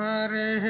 हरिः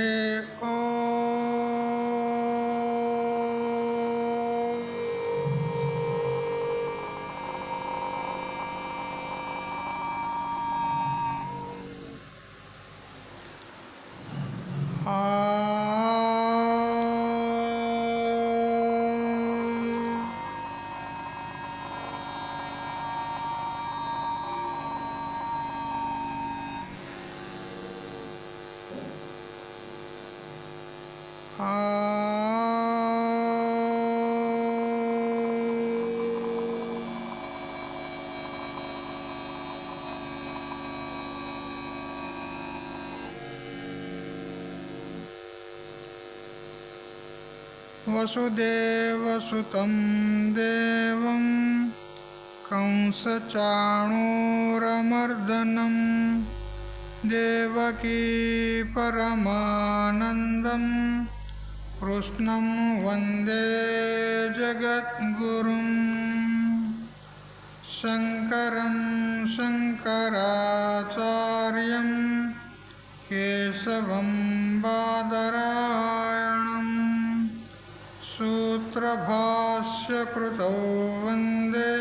वसुदेवसुतं देवं कंसचाणूरमर्दनं देवकी परमानन्दं कृष्णं वन्दे जगद्गुरुं शङ्करं शङ्कराचार्यं केशवं बादरायणम् सूत्रभाष्यकृतौ वन्दे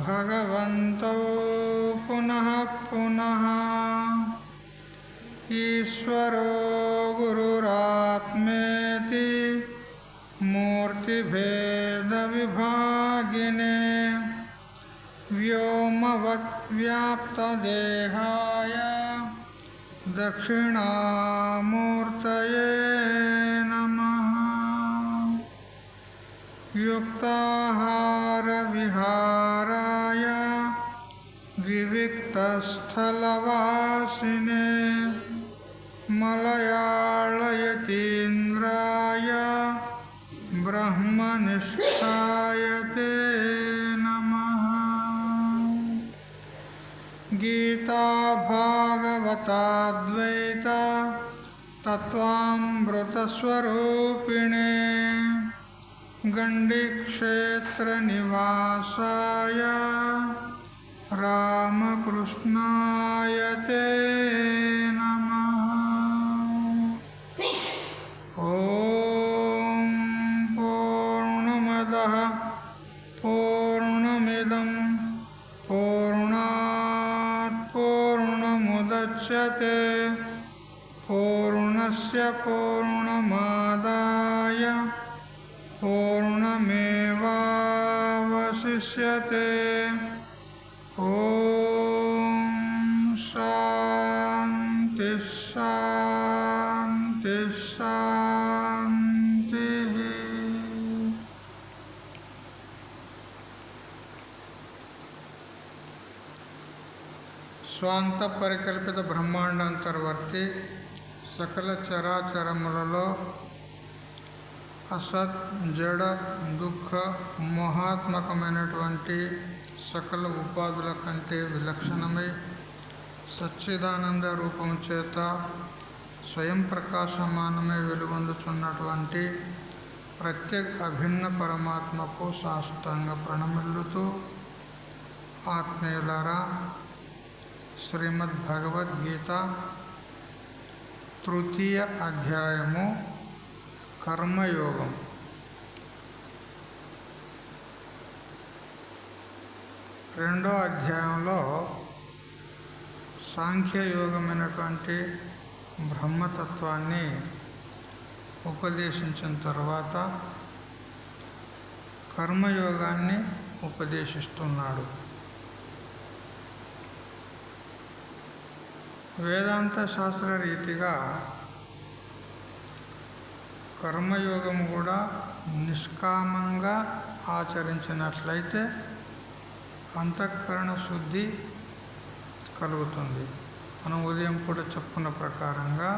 भगवन्तौ पुनः पुनः। ईश्वरो गुरुरात्मेति मूर्तिभेदविभागिने व्योमवद्व्याप्तदेहाय दक्षिणामूर्तये नमः। युक्ताहारविहाराय विविक्तस्थलवासिने मलयाळयतीन्द्राय ब्रह्मनिष्ठाय ते नमः। गीता भागवताद्वैता तत्त्वामृतस्वरूपिणे गण्डीक्षेत्रनिवासाय रामकृष्णाय ते नमः। ॐ पूर्णमदः पूर्णमिदं पूर्णात् पूर्णमुदच्यते पूर्णस्य पूर्णमादाय पूर्णमेवावशिष्यते। ॐ शान्ति शान्ति शान्तिः। స్వాంత పరికల్పిత బ్రహ్మాండాంతర్వర్తి సకల చరాచరములలో అసత్ జడ దుఃఖ మోహాత్మకమైనటువంటి సకల ఉపాధుల కంటే విలక్షణమై సచ్చిదానంద రూపం చేత స్వయం ప్రకాశమానమై వెలుగొందుతున్నటువంటి ప్రత్యేక అభిన్న పరమాత్మకు సాష్టాంగ ప్రణమిల్లుతూ ఆత్మీయులారా, శ్రీమద్ భగవద్గీత తృతీయ అధ్యాయము కర్మయోగం. రెండో అధ్యాయంలో సాంఖ్యయోగమైనటువంటి బ్రహ్మతత్వాన్ని ఉపదేశించిన తర్వాత కర్మయోగాన్ని ఉపదేశిస్తున్నాడు. వేదాంత శాస్త్ర రీతిగా కర్మయోగం కూడా నిష్కామంగా ఆచరించినట్లయితే అంతఃకరణ శుద్ధి కలుగుతుంది. మనం ఉదయం కూడా చెప్పుకున్న ప్రకారంగా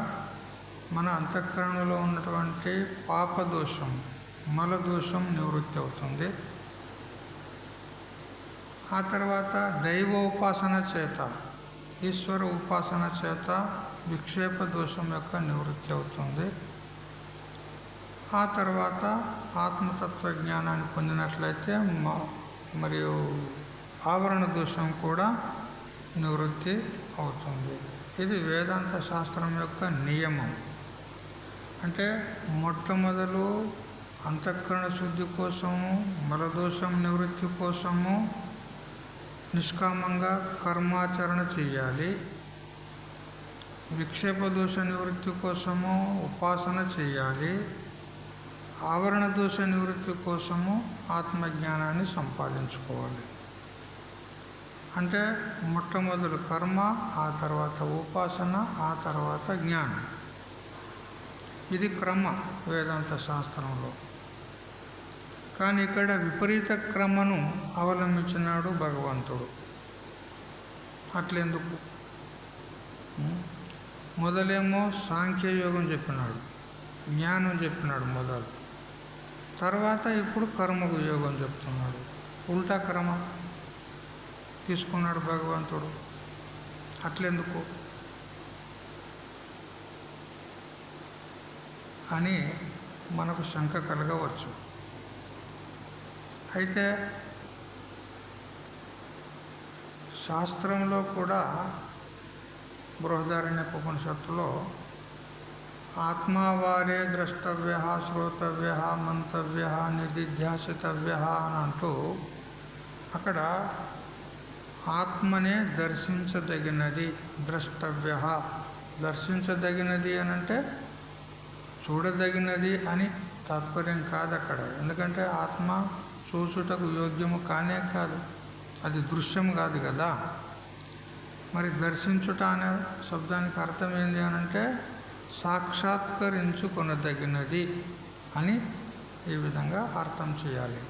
మన అంతఃకరణలో ఉన్నటువంటి పాపదోషం, మలదోషం నివృత్తి అవుతుంది. ఆ తర్వాత దైవ ఉపాసన చేత, ఈశ్వర ఉపాసన చేత విక్షేప దోషం యొక్క నివృత్తి అవుతుంది. ఆ తర్వాత ఆత్మతత్వ జ్ఞానాన్ని పొందినట్లయితే మరియు ఆవరణ దోషం కూడా నివృత్తి అవుతుంది. ఇది వేదాంత శాస్త్రం యొక్క నియమం. అంటే మొట్టమొదలు అంతఃకరణ శుద్ధి కోసము, మలదోషం నివృత్తి కోసము నిష్కామంగా కర్మాచరణ చేయాలి. విక్షేప దోష నివృత్తి కోసము ఉపాసన చేయాలి. ఆవరణ దోష నివృత్తి కోసము ఆత్మజ్ఞానాన్ని సంపాదించుకోవాలి. అంటే మొట్టమొదలు కర్మ, ఆ తర్వాత ఉపాసన, ఆ తర్వాత జ్ఞానం. ఇది క్రమ వేదాంత శాస్త్రంలో. కానీ ఇక్కడ విపరీత క్రమను అవలంబించినాడు భగవంతుడు. అట్లెందుకు? మొదలేమో సాంఖ్యయోగం చెప్పినాడు, జ్ఞానం చెప్పినాడు మొదలు. తర్వాత ఇప్పుడు కర్మకు యోగం చెప్తున్నాడు. ఉల్టా క్రమ తీసుకున్నాడు భగవంతుడు. అట్లెందుకు అని మనకు శంక కలగవచ్చు. అయితే శాస్త్రంలో కూడా బృహదారణ్యోపనిషత్తులో ఆత్మావారే ద్రష్టవ్య, శ్రోతవ్య, మంతవ్య, నిధిధ్యాసితవ్య అని అంటూ అక్కడ ఆత్మనే దర్శించదగినది, ద్రష్టవ్య. దర్శించదగినది అని అంటే చూడదగినది అని తాత్పర్యం కాదు అక్కడ. ఎందుకంటే ఆత్మ చూచుటకు యోగ్యము కానే కాదు, అది దృశ్యం కాదు కదా. మరి దర్శించుట అనే శబ్దానికి అర్థం ఏంది అని అంటే సాక్షాత్కరించుకొనదగినది అని ఈ విధంగా అర్థం చేయాలి.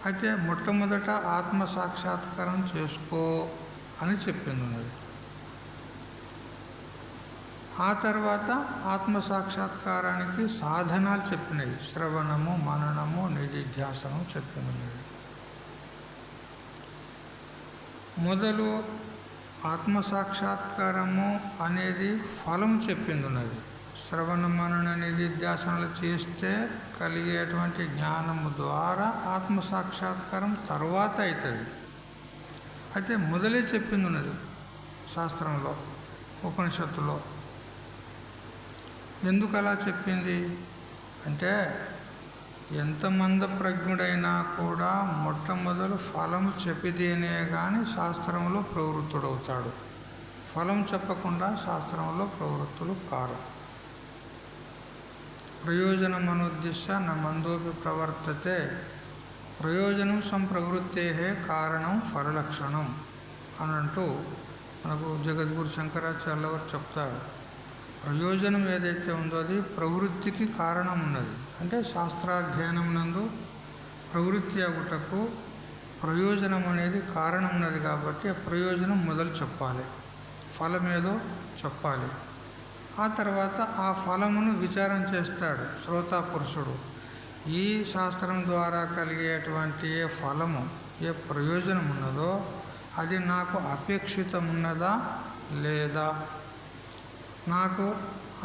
అయితే మొట్టమొదట ఆత్మ సాక్షాత్కారం చేసుకో అని చెప్పింది ఉన్నది. ఆ తర్వాత ఆత్మ సాక్షాత్కారానికి సాధనాలు చెప్పినవి. శ్రవణము, మననము, నిధిధ్యాసనం చెప్పినవి. మొదలు ఆత్మ సాక్షాత్కారము అనేది ఫలం చెప్పింది ఉన్నది. శ్రవణ, మనన, నిధిధ్యాసనలు చేస్తే కలిగేటువంటి జ్ఞానము ద్వారా ఆత్మ సాక్షాత్కారం తర్వాత అవుతుంది. అయితే మొదలే చెప్పింది ఉన్నది శాస్త్రంలో, ఉపనిషత్తులో. ఎందుకు అలా చెప్పింది అంటే ఎంత మందప్రజ్ఞుడైనా కూడా మొట్టమొదలు ఫలము చెప్పితేనే కానీ శాస్త్రంలో ప్రవృత్తుడవుతాడు. ఫలం చెప్పకుండా శాస్త్రంలో ప్రవృత్తులు కారు. ప్రయోజనం అనుద్దిశ్య న మందోపి ప్రవర్తతే, ప్రయోజనం సంప్రవృత్తే కారణం ఫలలక్షణం అని అంటూ మనకు జగద్గురు శంకరాచార్యుల వారు చెప్తారు. ప్రయోజనం ఏదైతే ఉందో అది ప్రవృత్తికి కారణం ఉన్నది. అంటే శాస్త్రాధ్యయనం నందు ప్రవృత్తి అగుటకు ప్రయోజనం అనేది కారణం ఉన్నది కాబట్టి ఆ ప్రయోజనం మొదలు చెప్పాలి, ఫలమేదో చెప్పాలి. ఆ తర్వాత ఆ ఫలమును విచారం చేస్తాడు శ్రోతాపురుషుడు. ఈ శాస్త్రం ద్వారా కలిగేటువంటి ఏ ఫలము, ఏ ప్రయోజనం ఉన్నదో అది నాకు అపేక్షితం ఉన్నదా లేదా, నాకు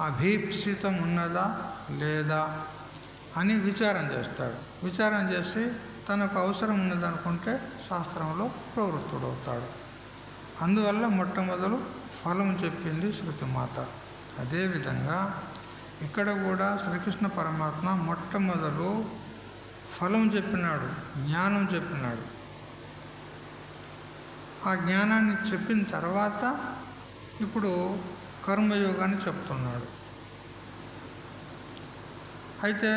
అభీప్సితం ఉన్నదా లేదా అని విచారం చేస్తాడు. విచారం చేసి తనకు అవసరం ఉన్నదనుకుంటే శాస్త్రంలో ప్రవృత్తుడవుతాడు. అందువల్ల మొట్టమొదలు ఫలం చెప్పింది శృతిమాత. అదేవిధంగా ఇక్కడ కూడా శ్రీకృష్ణ పరమాత్మ మొట్టమొదలు ఫలం చెప్పినాడు, జ్ఞానం చెప్పినాడు. ఆ జ్ఞానాన్ని చెప్పిన తర్వాత ఇప్పుడు కర్మయోగాన్ని చెప్తున్నాడు. అయితే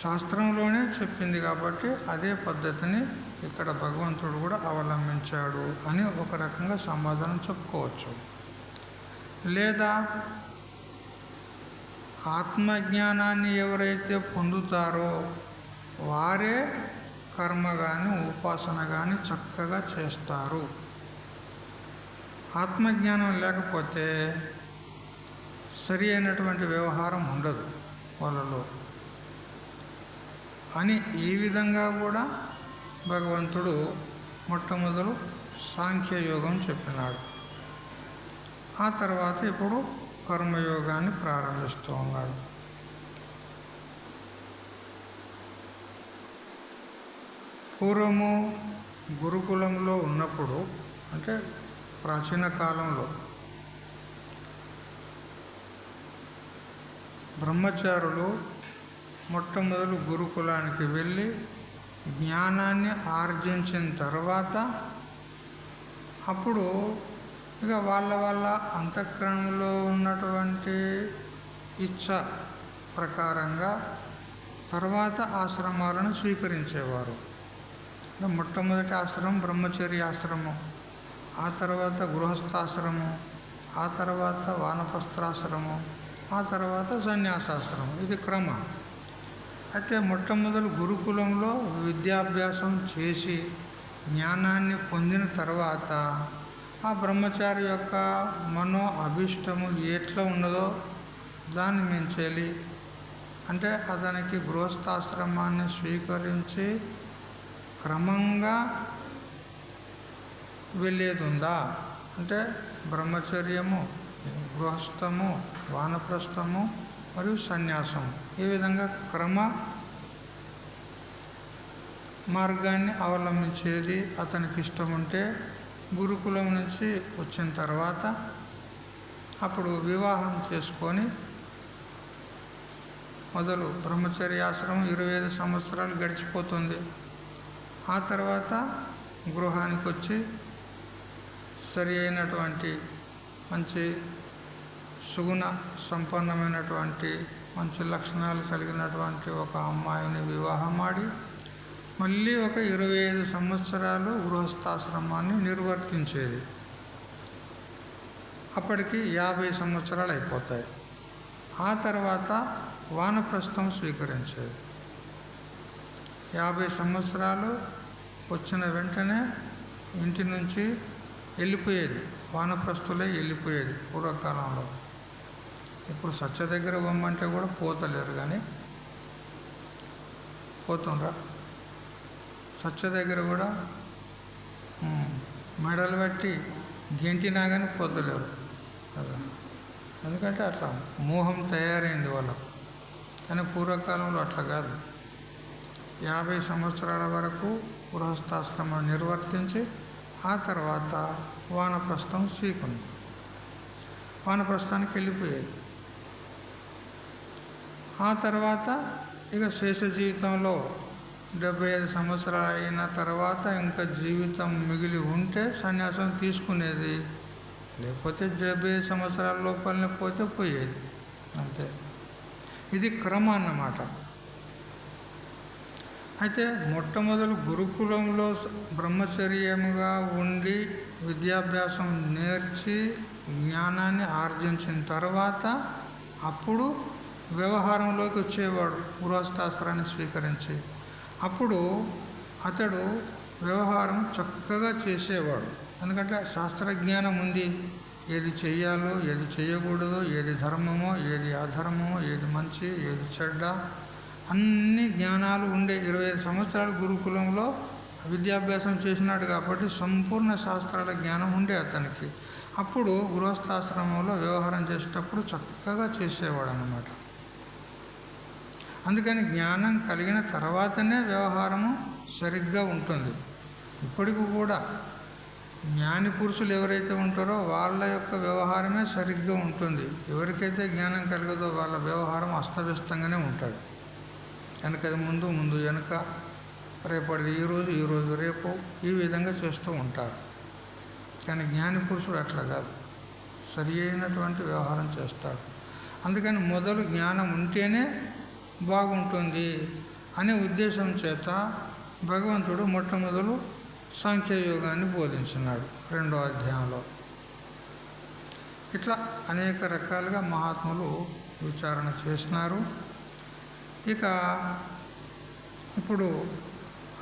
శాస్త్రంలోనే చెప్పింది కాబట్టి అదే పద్ధతిని ఇక్కడ భగవంతుడు కూడా అవలంబించాడు అని ఒక రకంగా సమాధానం చెప్పుకోవచ్చు. లేదా ఆత్మజ్ఞానాన్ని ఎవరైతే పొందుతారో వారే కర్మ కానీ ఉపాసన కానీ చక్కగా చేస్తారు. ఆత్మజ్ఞానం లేకపోతే సరి అయినటువంటి వ్యవహారం ఉండదు వాళ్ళలో అని ఈ విధంగా కూడా భగవంతుడు మొట్టమొదలు సాంఖ్యయోగం చెప్పినాడు. ఆ తర్వాత ఇప్పుడు కర్మయోగాన్ని ప్రారంభిస్తూ ఉన్నాడు. పూర్వము గురుకులంలో ఉన్నప్పుడు, అంటే ప్రాచీన కాలంలో బ్రహ్మచారులు మొట్టమొదలు గురుకులానికి వెళ్ళి జ్ఞానాన్ని ఆర్జించిన తర్వాత అప్పుడు ఇక వాళ్ళ అంతఃకరణలో ఉన్నటువంటి ఇచ్ఛ ప్రకారంగా తర్వాత ఆశ్రమాలను స్వీకరించేవారు. మొట్టమొదటి ఆశ్రమం బ్రహ్మచర్య ఆశ్రమం, ఆ తర్వాత గృహస్థాశ్రమం, ఆ తర్వాత వానప్రస్థాశ్రమం, ఆ తర్వాత సన్యాసాశ్రమం. ఇది క్రమం. అయితే మొట్టమొదలు గురుకులంలో విద్యాభ్యాసం చేసి జ్ఞానాన్ని పొందిన తర్వాత ఆ బ్రహ్మచారి యొక్క మనో అభీష్టము ఎట్లా ఉన్నదో దాన్ని మించాలి. అంటే అతనికి గృహస్థాశ్రమాన్ని స్వీకరించి క్రమంగా వెళ్ళేది ఉందా అంటే బ్రహ్మచర్యము, గృహస్థము, వానప్రస్థము మరియు సన్యాసము, ఈ విధంగా క్రమ మార్గాన్ని అవలంబించేది అతనికి ఇష్టం ఉంటే గురుకులం నుంచి వచ్చిన తర్వాత అప్పుడు వివాహం చేసుకొని మొదలు బ్రహ్మచర్యాశ్రమం 25 సంవత్సరాలు గడిచిపోతుంది. ఆ తర్వాత గృహానికి వచ్చి సరి అయినటువంటి మంచి సుగుణ సంపన్నమైనటువంటి మంచి లక్షణాలు కలిగినటువంటి ఒక అమ్మాయిని వివాహమాడి మళ్ళీ ఒక 25 సంవత్సరాలు గృహస్థాశ్రమాన్ని నిర్వర్తించేది. అప్పటికి 50 సంవత్సరాలు అయిపోతాయి. ఆ తర్వాత వానప్రస్థం స్వీకరించేది. 50 సంవత్సరాలు వచ్చిన వెంటనే ఇంటి నుంచి వెళ్ళిపోయేది, వానప్రస్థులే వెళ్ళిపోయేది పూర్వకాలంలో. ఇప్పుడు సత్య దగ్గర బొమ్మంటే కూడా పోతలేరు, కానీ పోతుండ్రా సత్య దగ్గర కూడా మెడలు బట్టి గెంటినా కానీ పోతలేరు కదా. ఎందుకంటే అట్లా మోహం తయారైంది వాళ్ళకు. కానీ పూర్వకాలంలో అట్లా కాదు. 50 సంవత్సరాల వరకు గృహస్థాశ్రమం నిర్వర్తించి ఆ తర్వాత వానప్రస్థం స్వీకరించింది. వానప్రస్థానికి వెళ్ళిపోయేది. ఆ తర్వాత ఇక శేష జీవితంలో 75 సంవత్సరాలు అయిన తర్వాత ఇంకా జీవితం మిగిలి ఉంటే సన్యాసం తీసుకునేది, లేకపోతే 75 సంవత్సరాల లోపలనే పోతే పోయేది, అంతే. ఇది క్రమం అన్నమాట. అయితే మొట్టమొదలు గురుకులంలో బ్రహ్మచర్యముగా ఉండి విద్యాభ్యాసం నేర్చి జ్ఞానాన్ని ఆర్జించిన తర్వాత అప్పుడు వ్యవహారంలోకి వచ్చేవాడు గృహస్థాశ్రాన్ని స్వీకరించి. అప్పుడు అతడు వ్యవహారం చక్కగా చేసేవాడు. ఎందుకంటే శాస్త్రజ్ఞానం ఉంది, ఏది చెయ్యాలో ఏది చేయకూడదో, ఏది ధర్మమో ఏది అధర్మమో, ఏది మంచి ఏది చెడ్డ, అన్ని జ్ఞానాలు ఉండే 25 సంవత్సరాలు గురుకులంలో విద్యాభ్యాసం చేసినాడు కాబట్టి సంపూర్ణ శాస్త్రాల జ్ఞానం ఉండే అతనికి. అప్పుడు గృహస్థాశ్రమంలో వ్యవహారం చేసేటప్పుడు చక్కగా చేసేవాడు అన్నమాట. అందుకని జ్ఞానం కలిగిన తర్వాతనే వ్యవహారము సరిగ్గా ఉంటుంది. ఇప్పటికి కూడా జ్ఞాని పురుషులు ఎవరైతే ఉంటారో వాళ్ళ యొక్క వ్యవహారమే సరిగ్గా ఉంటుంది. ఎవరికైతే జ్ఞానం కలగదో వాళ్ళ వ్యవహారం అస్తవ్యస్తంగానే ఉంటుంది. వెనకది ముందు, ముందు వెనక, రేపటిది ఈరోజు రేపు, ఈ విధంగా చేస్తూ ఉంటారు. కానీ జ్ఞాని పురుషుడు అట్లా కాదు, సరి అయినటువంటి వ్యవహారం చేస్తాడు. అందుకని మొదలు జ్ఞానం ఉంటేనే బాగుంటుంది అనే ఉద్దేశం చేత భగవంతుడు మొట్టమొదలు సాంఖ్యయోగాన్ని బోధించినాడు 2వ అధ్యాయంలో. ఇట్లా అనేక రకాలుగా మహాత్ములు విచారణ చేసినారు. ఇక ఇప్పుడు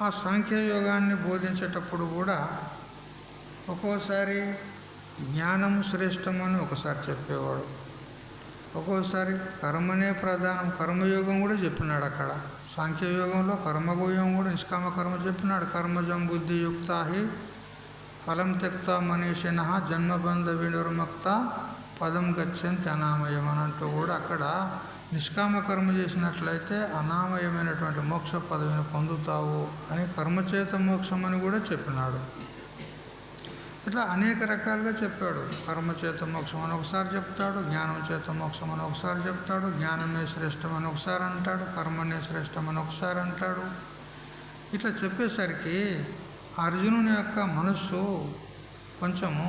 ఆ సాంఖ్యయోగాన్ని బోధించేటప్పుడు కూడా ఒక్కోసారి జ్ఞానం శ్రేష్టమని ఒకసారి చెప్పేవాడు, ఒక్కోసారి కర్మనే ప్రధానం, కర్మయోగం కూడా చెప్పినాడు. అక్కడ సాంఖ్యయోగంలో కర్మయోగం కూడా నిష్కామ కర్మ చెప్పినాడు. కర్మజం బుద్ధియుక్త హి ఫలం త్యక్త మనీషిణ జన్మబంధ వినిర్ముక్త పదం గచ్చంతి అనామయం అని అంటూ కూడా అక్కడ నిష్కామ కర్మ చేసినట్లయితే అనామయమైనటువంటి మోక్ష పదవిని పొందుతావు అని కర్మచేత మోక్షం అని కూడా చెప్పినాడు. ఇట్లా అనేక రకాలుగా చెప్పాడు. కర్మ చేత మోక్షం అని ఒకసారి చెప్తాడు, జ్ఞానం చేత మోక్షం అని ఒకసారి చెప్తాడు, జ్ఞానమే శ్రేష్టం అని ఒకసారి అంటాడు, కర్మనే శ్రేష్టం అని ఒకసారి అంటాడు. ఇట్లా చెప్పేసరికి అర్జునుని యొక్క మనస్సు కొంచెము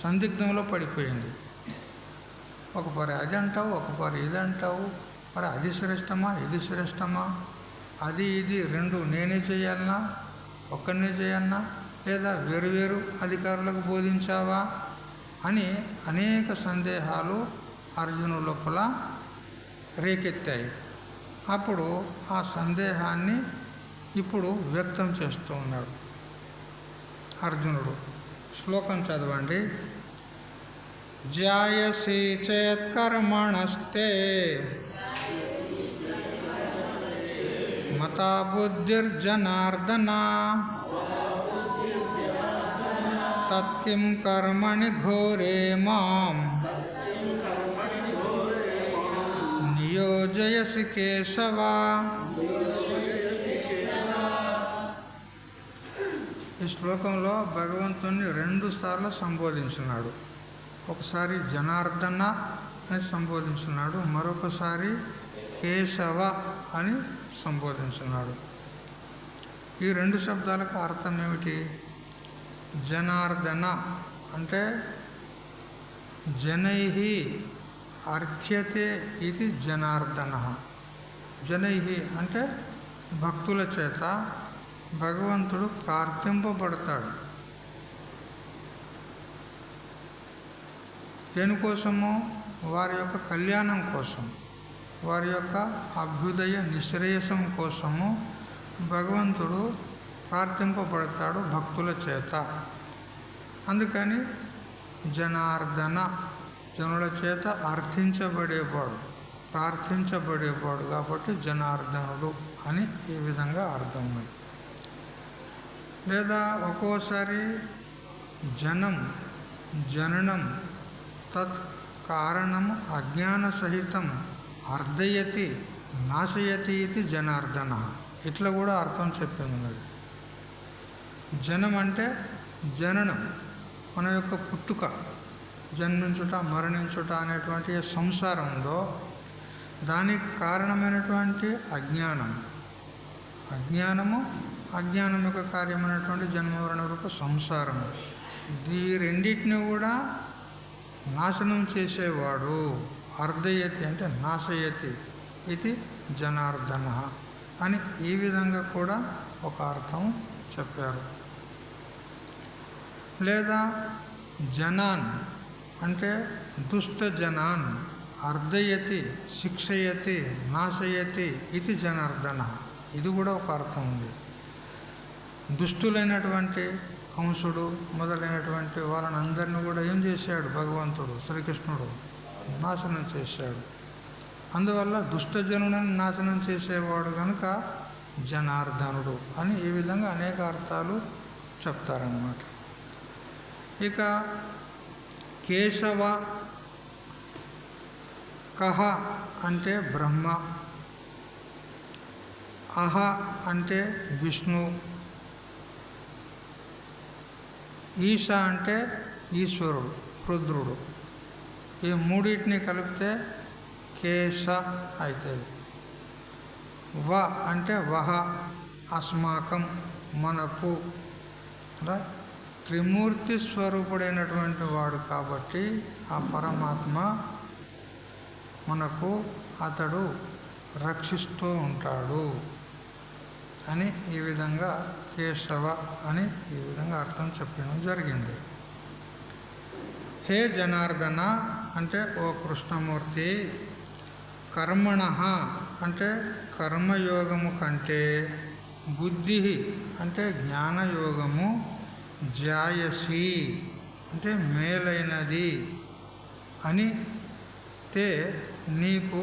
సందిగ్ధంలో పడిపోయింది. ఒక పరి అది అంటావు, ఒక పరి ఇది అంటావు, మరి అది శ్రేష్టమా ఇది శ్రేష్టమా, అది ఇది రెండు నేనే చేయాలనా ఒక్కడనే చేయాలనా, లేదా వేరు అధికారులకు బోధించావా అని అనేక సందేహాలు అర్జును లోపల రేకెత్తాయి. అప్పుడు ఆ సందేహాన్ని ఇప్పుడు వ్యక్తం చేస్తూ ఉన్నాడు అర్జునుడు. శ్లోకం చదవండి. జ్యాయసి చేత్కర్మణస్తే మతా బుద్ధిర్జనార్దన తత్కిం కర్మణి ఘోరే మాం నియోజయసి కేశవ. ఈ శ్లోకంలో భగవంతుణ్ణి 2 సార్లు సంబోధించున్నాడు. ఒకసారి జనార్దన అని సంబోధించున్నాడు, మరొకసారి కేశవ అని సంబోధించున్నాడు. ఈ 2 శబ్దాలకు అర్థం ఏమిటి? జనార్దన అంటే జనై అర్థ్యతే ఇది జనార్దన. జనై అంటే భక్తుల చేత భగవంతుడు ప్రార్థింపబడతాడు. దేనికోసము? వారి యొక్క కళ్యాణం కోసం, వారి యొక్క అభ్యుదయ నిశ్రేయసం కోసము భగవంతుడు ప్రార్థింపబడతాడు భక్తుల చేత. అందుకని జనార్దన, జనుల చేత అర్థించబడేవాడు, ప్రార్థించబడేవాడు కాబట్టి జనార్దనుడు అని ఈ విధంగా అర్థం ఉంది. లేదా ఒక్కోసారి జనం, జననం, తత్ కారణం అజ్ఞాన సహితం అర్ధయతి నాశయతి ఇది జనార్దన. ఇట్లా కూడా అర్థం చెప్పింది. జనం అంటే జననం, మన యొక్క పుట్టుక, జన్మించుట మరణించుట అనేటువంటి సంసారం ఉందో దానికి కారణమైనటువంటి అజ్ఞానం, అజ్ఞానం యొక్క కార్యమైనటువంటి జన్మవరణ రూప సంసారం, ఈ రెండింటిని కూడా నాశనం చేసేవాడు. అర్ధయతి అంటే నాశయతి ఇది జనార్దన అని ఈ విధంగా కూడా ఒక అర్థం చెప్పారు. లేదా జనాన్ అంటే దుష్ట జనాన్ అర్ధయతి శిక్షయతి నాశయతి ఇది జనార్దన, ఇది కూడా ఒక అర్థం ఉంది. దుష్టులైనటువంటి కంసుడు మొదలైనటువంటి వాళ్ళని అందరినీ కూడా ఏం చేశాడు భగవంతుడు శ్రీకృష్ణుడు? నాశనం చేశాడు. అందువల్ల దుష్టజనులను నాశనం చేసేవాడు కనుక జనార్దనుడు అని ఈ విధంగా అనేక అర్థాలు చెప్తారన్నమాట. ఇక కేశవ, కహ అంటే బ్రహ్మ, అహ అంటే విష్ణు, ఈశ అంటే ఈశ్వరుడు రుద్రుడు. ఈ మూడింటిని కలిపితే కేశ అవుతుంది. వ అంటే వహ అస్మాకం మనకు, త్రిమూర్తి స్వరూపుడైనటువంటి వాడు కాబట్టి ఆ పరమాత్మ మనకు అతడు రక్షిస్తూ ఉంటాడు అని ఈ విధంగా కేశవ అని ఈ విధంగా అర్థం చెప్పడం జరిగింది. హే జనార్దన అంటే ఓ కృష్ణమూర్తి, కర్మణ అంటే కర్మయోగము కంటే, బుద్ధి అంటే జ్ఞానయోగము, జాయసి అంటే మేలైనది అని తే నీకు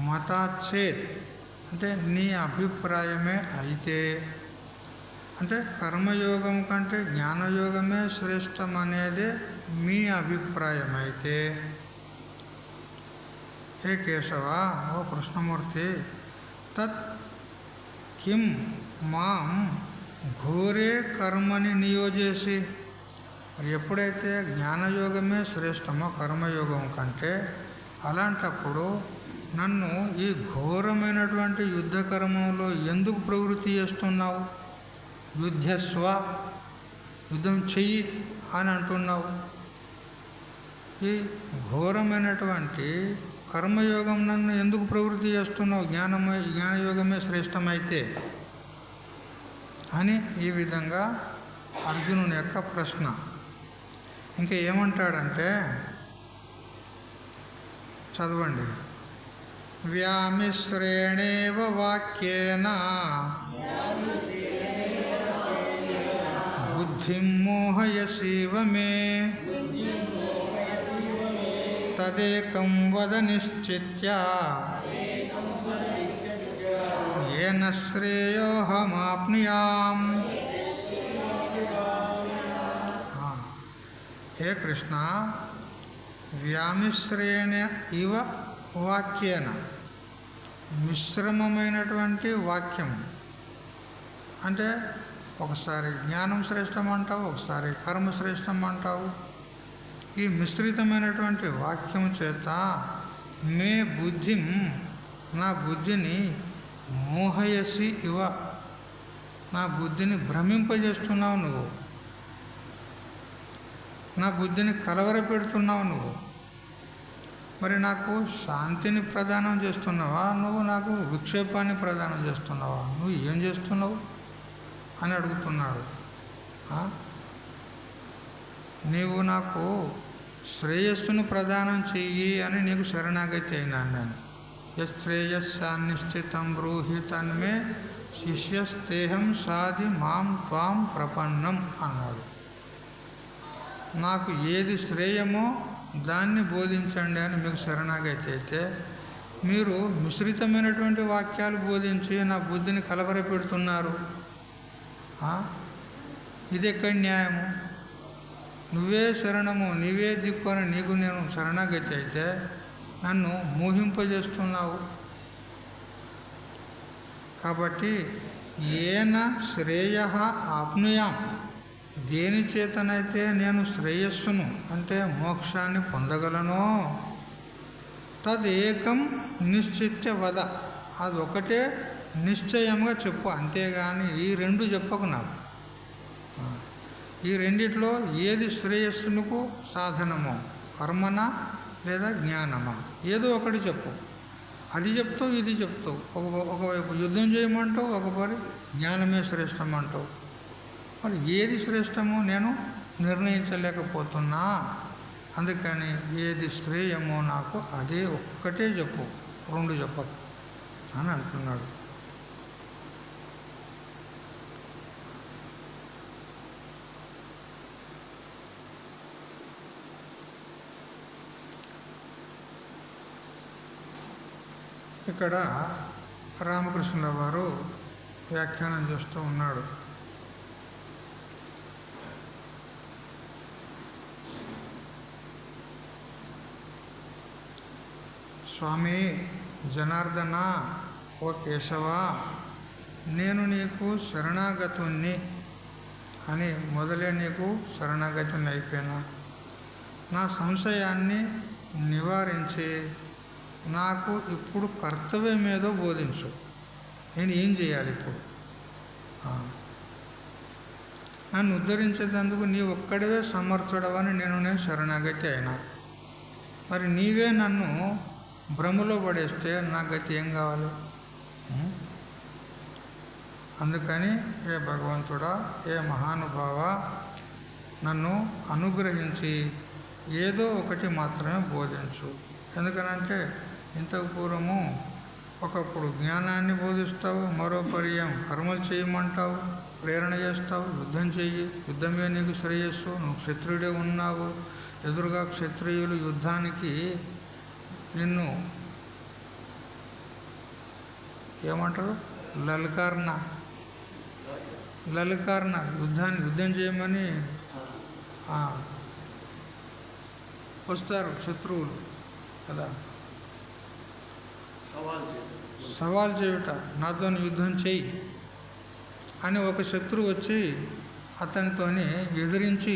మతాచేత్ అంటే నీ అభిప్రాయమే అయితే, అంటే కర్మయోగం కంటే జ్ఞానయోగమే శ్రేష్టం అనేది మీ అభిప్రాయం అయితే, హే కేశవ ఓ కృష్ణమూర్తి, తత్ కిం మాం ఘోరే కర్మని నియోజేసి, మరి ఎప్పుడైతే జ్ఞానయోగమే శ్రేష్టమో కర్మయోగం కంటే, అలాంటప్పుడు నన్ను ఈ ఘోరమైనటువంటి యుద్ధ కర్మంలో ఎందుకు ప్రవృత్తి చేస్తున్నావు? యుద్ధస్వ, యుద్ధం చెయ్యి అని అంటున్నావు. ఈ ఘోరమైనటువంటి కర్మయోగం నన్ను ఎందుకు ప్రవృత్తి చేస్తున్నావు? జ్ఞానయోగమే శ్రేష్టమైతే అని ఈ విధంగా అర్జునుని యొక్క ప్రశ్న. ఇంకా ఏమంటాడంటే, చదవండి. వ్యామిశ్రేణేవ వాక్యేన బుద్ధిం మోహయసీవ మే తదేకం వద నిశ్చిత్య ఏన శ్రేయోహమాప్నుయాం. హే కృష్ణ, వ్యామిశ్రేణ ఇవ వాక్యేన, మిశ్రమమైనటువంటి వాక్యం అంటే ఒకసారి జ్ఞానం శ్రేష్టం అంటావు, ఒకసారి కర్మ శ్రేష్టం అంటావు. ఈ మిశ్రితమైనటువంటి వాక్యం చేత మే బుద్ధిం, నా బుద్ధిని మోహయసి ఇవ, నా బుద్ధిని భ్రమింపజేస్తున్నావు నువ్వు, నా బుద్ధిని కలవరపెడుతున్నావు నువ్వు. మరి నాకు శాంతిని ప్రదానం చేస్తున్నావా, నువ్వు నాకు విక్షేపాన్ని ప్రదానం చేస్తున్నావా, నువ్వు ఏం చేస్తున్నావు అని అడుగుతున్నాడు. నీవు నాకు శ్రేయస్సును ప్రదానం చెయ్యి అని నీకు శరణాగతి అయినాను నేను. యశ్రేయస్సాన్నిశ్చితం బ్రూహి తన్మే శిష్యస్తేహం సాధి మాం త్వాం ప్రపన్నం అన్నాడు. నాకు ఏది శ్రేయమో దాన్ని బోధించండి అని మీకు శరణాగతి అయితే, మీరు మిశ్రితమైనటువంటి వాక్యాలు బోధించి నా బుద్ధిని కలవరపెడుతున్నారు. ఇది ఎక్కడి న్యాయము? నువ్వే శరణము, నీవే దిక్కు అని నీకు నేను శరణాగతి అయితే నన్ను మోహింపజేస్తున్నావు. కాబట్టి ఏన శ్రేయ ఆప్నుయాం, దేని చేతనైతే నేను శ్రేయస్సును అంటే మోక్షాన్ని పొందగలనో తదేకం నిశ్చిత్య వద, అదొకటే నిశ్చయంగా చెప్పు, అంతేగాని ఈ రెండు చెప్పకు నాకు. ఈ రెండిట్లో ఏది శ్రేయస్సునకు సాధనమో, కర్మనా లేదా జ్ఞానమా, ఏదో ఒకటి చెప్పు. అది చెప్తావు, ఇది చెప్తావు. ఒకవైపు యుద్ధం చేయమంటావు, ఒకసారి జ్ఞానమే శ్రేష్టం అంటావు. మరి ఏది శ్రేష్టమో నేను నిర్ణయించలేకపోతున్నా. అందుకని ఏది శ్రేయమో నాకు అదే ఒక్కటే చెప్పు, రెండు చెప్పకు అని అంటున్నాడు. ఇక్కడ రామకృష్ణుల వారు వ్యాఖ్యానం చేస్తూ ఉన్నాడు. స్వామి జనార్దన, ఓ కేశవ, నేను నీకు శరణాగతుణ్ణి అని మొదలే నీకు శరణాగతుని అయిపోయినా. నా సంశయాన్ని నివారించి నాకు ఇప్పుడు కర్తవ్యం ఏదో బోధించు. నేను ఏం చేయాలి ఇప్పుడు? నన్ను ఉద్ధరించేందుకు నీ ఒక్కడివే సమర్థుడవని నేను శరణాగతి అయినా. మరి నీవే నన్ను భ్రమలో పడేస్తే నా గతి ఏం కావాలి? అందుకని ఏ భగవంతుడా, ఏ మహానుభావ, నన్ను అనుగ్రహించి ఏదో ఒకటి మాత్రమే బోధించు. ఎందుకనంటే ఇంతకు పూర్వము ఒకప్పుడు జ్ఞానాన్ని బోధిస్తావు, మరో పర్యం కర్మలు చేయమంటావు, ప్రేరణ చేస్తావు, యుద్ధం చెయ్యి, యుద్ధమే నీకు శ్రేయస్సు, నువ్వు క్షత్రియుడే ఉన్నావు, ఎదురుగా క్షత్రియులు యుద్ధానికి నిన్ను ఏమంటారు, లలికార్న యుద్ధం చేయమని వస్తారు శత్రువులు కదా. సవాల్ చేయుట, నాతో యుద్ధం చెయ్యి అని ఒక శత్రువు వచ్చి అతనితోని ఎదిరించి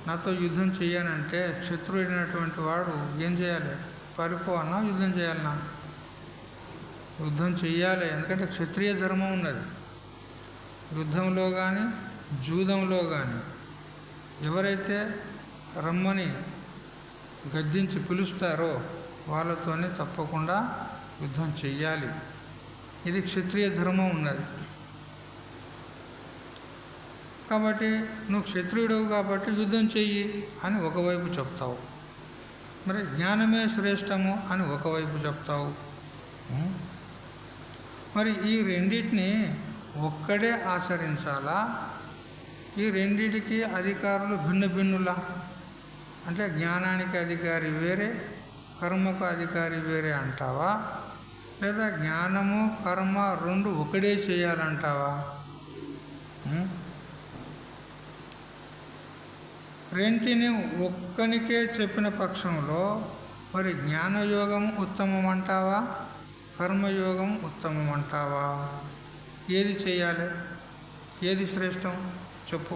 నాతో యుద్ధం చేయనంటే శత్రువైనటువంటి వాడు ఏం చేయాలి? పారిపోవాలన్నా యుద్ధం చేయాలన్నా? యుద్ధం చెయ్యాలి. ఎందుకంటే క్షత్రియ ధర్మం ఉన్నది. యుద్ధంలో కానీ జూదంలో కానీ ఎవరైతే రమ్మని గద్దించి పిలుస్తారో వాళ్ళతోనే తప్పకుండా యుద్ధం చెయ్యాలి. ఇది క్షత్రియ ధర్మం ఉన్నది. కాబట్టి నువ్వు క్షత్రియుడవు కాబట్టి యుద్ధం చెయ్యి అని ఒకవైపు చెప్తావు. మరి జ్ఞానమే శ్రేష్టము అని ఒకవైపు చెప్తావు. మరి ఈ రెండింటిని ఒక్కడే ఆచరించాలా? ఈ రెండిటికి అధికారులు భిన్న భిన్నులా? అంటే జ్ఞానానికి అధికారి వేరే, కర్మకు అధికారి వేరే అంటావా? లేదా జ్ఞానము కర్మ రెండు ఒకడే చేయాలంటావా? రెంటిని ఒక్కనికే చెప్పిన పక్షంలో మరి జ్ఞానయోగం ఉత్తమం అంటావా? కర్మయోగం ఉత్తమం అంటావా? ఏది చేయాలి? ఏది శ్రేష్టం చెప్పు.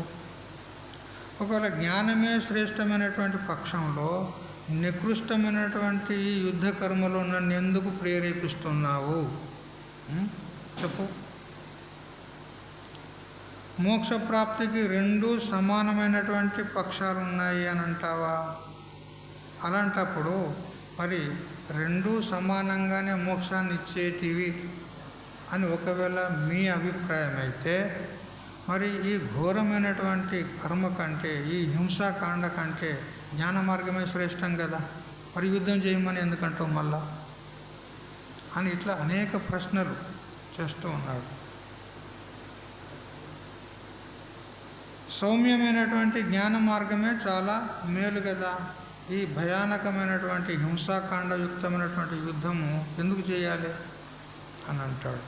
ఒకవేళ జ్ఞానమే శ్రేష్టమైనటువంటి పక్షంలో నికృష్టమైనటువంటి ఈ యుద్ధ కర్మలో నన్ను ఎందుకు ప్రేరేపిస్తున్నావు చెప్పు. మోక్షప్రాప్తికి రెండు సమానమైనటువంటి పక్షాలు ఉన్నాయి అని అంటావా? అలాంటప్పుడు మరి రెండు సమానంగానే మోక్షాన్ని ఇచ్చేటివి అని ఒకవేళ మీ అభిప్రాయం అయితే మరి ఈ ఘోరమైనటువంటి కర్మ కంటే, ఈ హింసాకాండ కంటే జ్ఞాన మార్గమే శ్రేష్టం కదా. మరి యుద్ధం చేయమని ఎందుకంటావు మళ్ళా అని ఇట్లా అనేక ప్రశ్నలు చేస్తూ ఉన్నాడు. సౌమ్యమైనటువంటి జ్ఞాన మార్గమే చాలా మేలు కదా. ఈ భయానకమైనటువంటి హింసాకాండయుక్తమైనటువంటి యుద్ధము ఎందుకు చేయాలి అని అంటాడు.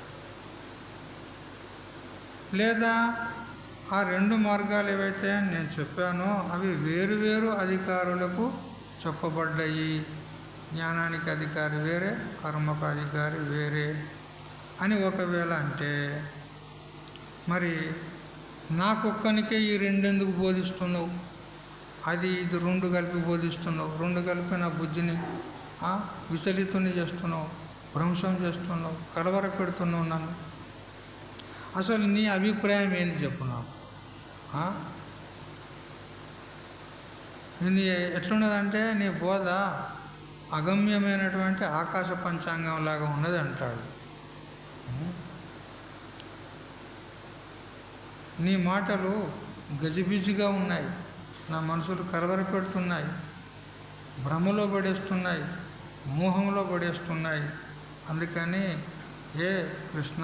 లేదా ఆ రెండు మార్గాలు ఏవైతే నేను చెప్పానో అవి వేరువేరు అధికారులకు చెప్పబడ్డాయి. జ్ఞానానికి అధికారి వేరే, కర్మకు అధికారి వేరే అని ఒకవేళ అంటే మరి నాకొక్కనికే ఈ రెండెందుకు బోధిస్తున్నావు? అది ఇది రెండు కలిపి బోధిస్తున్నావు. రెండు కలిపి నా బుద్ధిని విచలితుని చేస్తున్నావు, భ్రంశం చేస్తున్నావు, కలవర పెడుతున్నావు నన్ను. అసలు నీ అభిప్రాయం ఏంటి చెప్పున్నావు? నీ ఎట్లున్నదంటే నీ బోధ అగమ్యమైనటువంటి ఆకాశ పంచాంగం లాగా ఉన్నది అంటాడు. నీ మాటలు గజిబిజిగా ఉన్నాయి, నా మనసులు కలవర పెడుతున్నాయి, భ్రమలో పడేస్తున్నాయి, మోహంలో పడేస్తున్నాయి. అందుకని ఏ కృష్ణ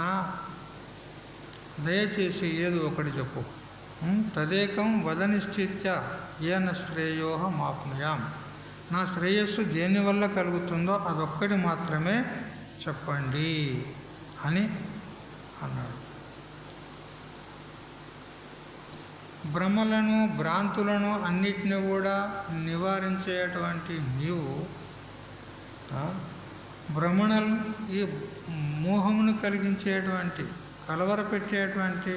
దయచేసి ఏదో ఒకటి చెప్పు. తదేకం వదనిశ్చిత్య ఏన శ్రేయోహం ఆప్నుయాం. నా శ్రేయస్సు దేనివల్ల కలుగుతుందో అదొక్కటి మాత్రమే చెప్పండి అని అన్నాడు. భ్రమలను భ్రాంతులను అన్నిటిని కూడా నివారించేటువంటి నీవు భ్రమణలు ఈ మోహమును కలిగించేటువంటి కలవరపెట్టేటువంటి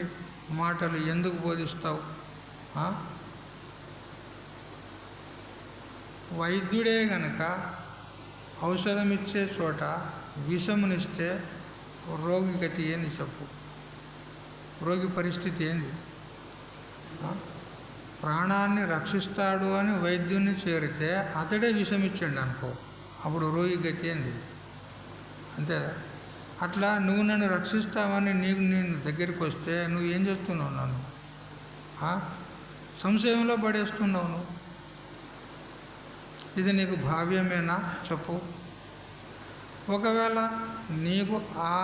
మాటలు ఎందుకు బోధిస్తావు? వైద్యుడే గనక ఔషధం ఇచ్చే చోట విషమునిస్తే రోగి గతి ఏంది చెప్పు? రోగి పరిస్థితి ఏంది? ప్రాణాన్ని రక్షిస్తాడు అని వైద్యుని చేరితే అతడే విషం ఇచ్చాడు అనుకో, అప్పుడు రోగి గతి ఏంది? అంతే. అట్లా నువ్వు నన్ను రక్షిస్తావని నేను దగ్గరికి వస్తే నువ్వు ఏం చేస్తున్నావు? నన్ను సంశయంలో పడేస్తున్నావు నువ్వు. ఇది నీకు భావ్యమేనా చెప్పు. ఒకవేళ నీకు ఆ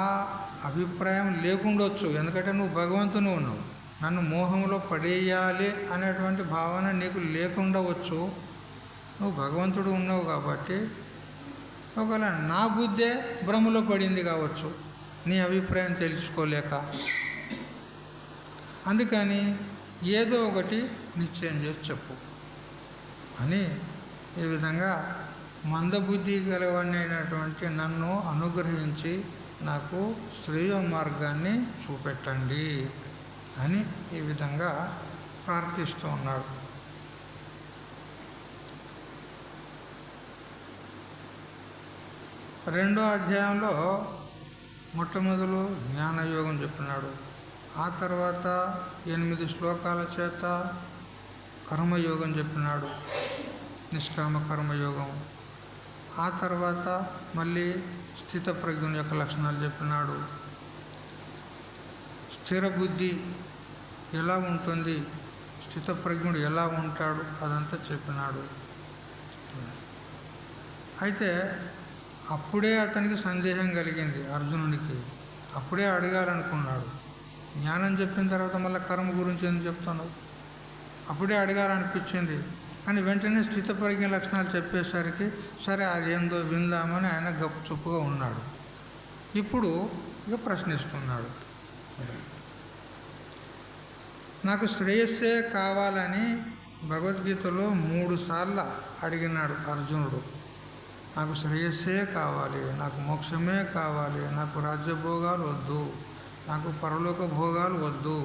అభిప్రాయం లేకుండొచ్చు, ఎందుకంటే నువ్వు భగవంతుని ఉన్నావు, నన్ను మోహంలో పడేయాలి అనేటువంటి భావన నీకు లేకుండవచ్చు. నువ్వు భగవంతుడు ఉన్నావు కాబట్టి ఒకవేళ నా బుద్ధే భ్రమలో పడింది కావచ్చు, నీ అభిప్రాయం తెలుసుకోలేక. అందుకని ఏదో ఒకటి నిశ్చయం చేసి చెప్పు అని ఈ విధంగా మందబుద్ధి గలవనైనటువంటి నన్ను అనుగ్రహించి నాకు శ్రేయ మార్గాన్ని చూపెట్టండి అని ఈ విధంగా ప్రార్థిస్తూ ఉన్నాడు. రెండో అధ్యాయంలో మొట్టమొదలు జ్ఞానయోగం చెప్పినాడు. ఆ తర్వాత 8 శ్లోకాల చేత కర్మయోగం చెప్పినాడు, నిష్కామ కర్మయోగం. ఆ తర్వాత మళ్ళీ స్థితప్రజ్ఞుని యొక్క లక్షణాలు చెప్పినాడు. స్థిర బుద్ధి ఎలా ఉంటుంది, స్థితప్రజ్ఞుడు ఎలా ఉంటాడు, అదంతా చెప్పినాడు. అయితే అప్పుడే అతనికి సందేహం కలిగింది అర్జునునికి. అప్పుడే అడగాలనుకున్నాడు. జ్ఞానం చెప్పిన తర్వాత మళ్ళీ కర్మ గురించి ఎందుకు చెప్తున్నావు? అప్పుడే అడగాలనిపించింది. కానీ వెంటనే స్థితప్రజ్ఞ లక్షణాలు చెప్పేసరికి సరే అదేందో విందామని ఆయన గప్చుప్పుగా ఉన్నాడు. ఇప్పుడు ఇక ప్రశ్నిస్తున్నాడు. నాకు శ్రేయస్సే కావాలని భగవద్గీతలో 3 సార్లు అడిగినాడు అర్జునుడు. నాకు శ్రేయస్సే కావాలి, నాకు మోక్షమే కావాలి, నాకు రాజ్యభోగాలు వద్దు, నాకు పరలోక భోగాలు వద్దు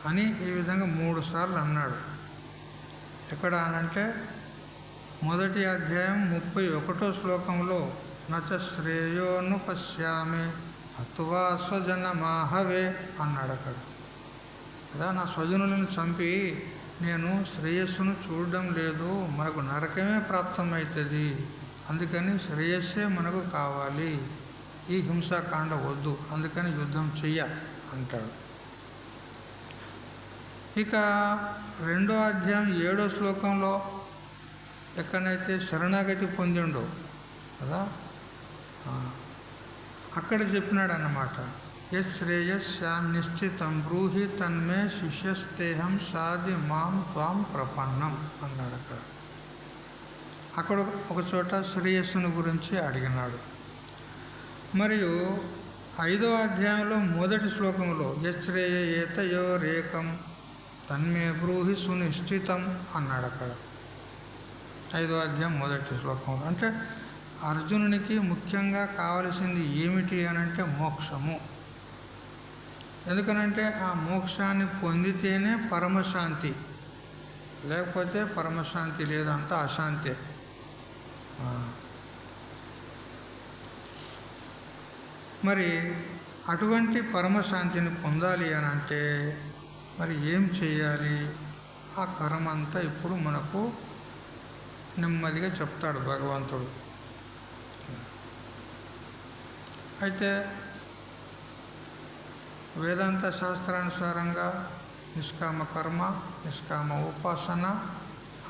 అని ఈ విధంగా 3 సార్లు అన్నాడు. ఎక్కడ అనంటే మొదటి అధ్యాయం 31వ శ్లోకంలో నచ శ్రేయోను పశ్యామి హత్వా స్వజనమాహవే అన్నాడు. అక్కడ కదా, నా స్వజనులను చంపి నేను శ్రేయస్సును చూడడం లేదు, మనకు నరకమే ప్రాప్తమవుతుంది, అందుకని శ్రేయస్సే మనకు కావాలి, ఈ హింసాకాండ వద్దు, అందుకని యుద్ధం చెయ్య అంటాడు. ఇక రెండో అధ్యాయం 7వ శ్లోకంలో ఎక్కడైతే శరణాగతి పొందిండో కదా, అక్కడ చెప్పినాడు అన్నమాట. యశ్రేయస్యా నిశ్చితం బ్రూహి తన్మే శిష్యస్తేహం సాది మాం త్వాం ప్రపన్నం అన్నాడు. అక్కడ ఒక చోట శ్రేయస్సును గురించి అడిగినాడు. మరియు 5వ అధ్యాయంలో మొదటి శ్లోకంలో యశ్రేయ ఏతయో రేకం తన్మే బ్రూహి సునిశ్చితం అన్నాడు. అక్కడ 5వ అధ్యాయం మొదటి శ్లోకంలో అంటే అర్జునునికి ముఖ్యంగా కావలసింది ఏమిటి అనంటే మోక్షము. ఎందుకనంటే ఆ మోక్షాన్ని పొందితేనే పరమశాంతి, లేకపోతే పరమశాంతి లేదు, అంతా అశాంతే. మరి అటువంటి పరమశాంతిని పొందాలి అని అంటే మరి ఏం చేయాలి? ఆ కర్మ అంతా ఇప్పుడు మనకు నెమ్మదిగా చెప్తాడు భగవంతుడు. అయితే వేదాంత శాస్త్రానుసారంగా నిష్కామ కర్మ, నిష్కామ ఉపాసన,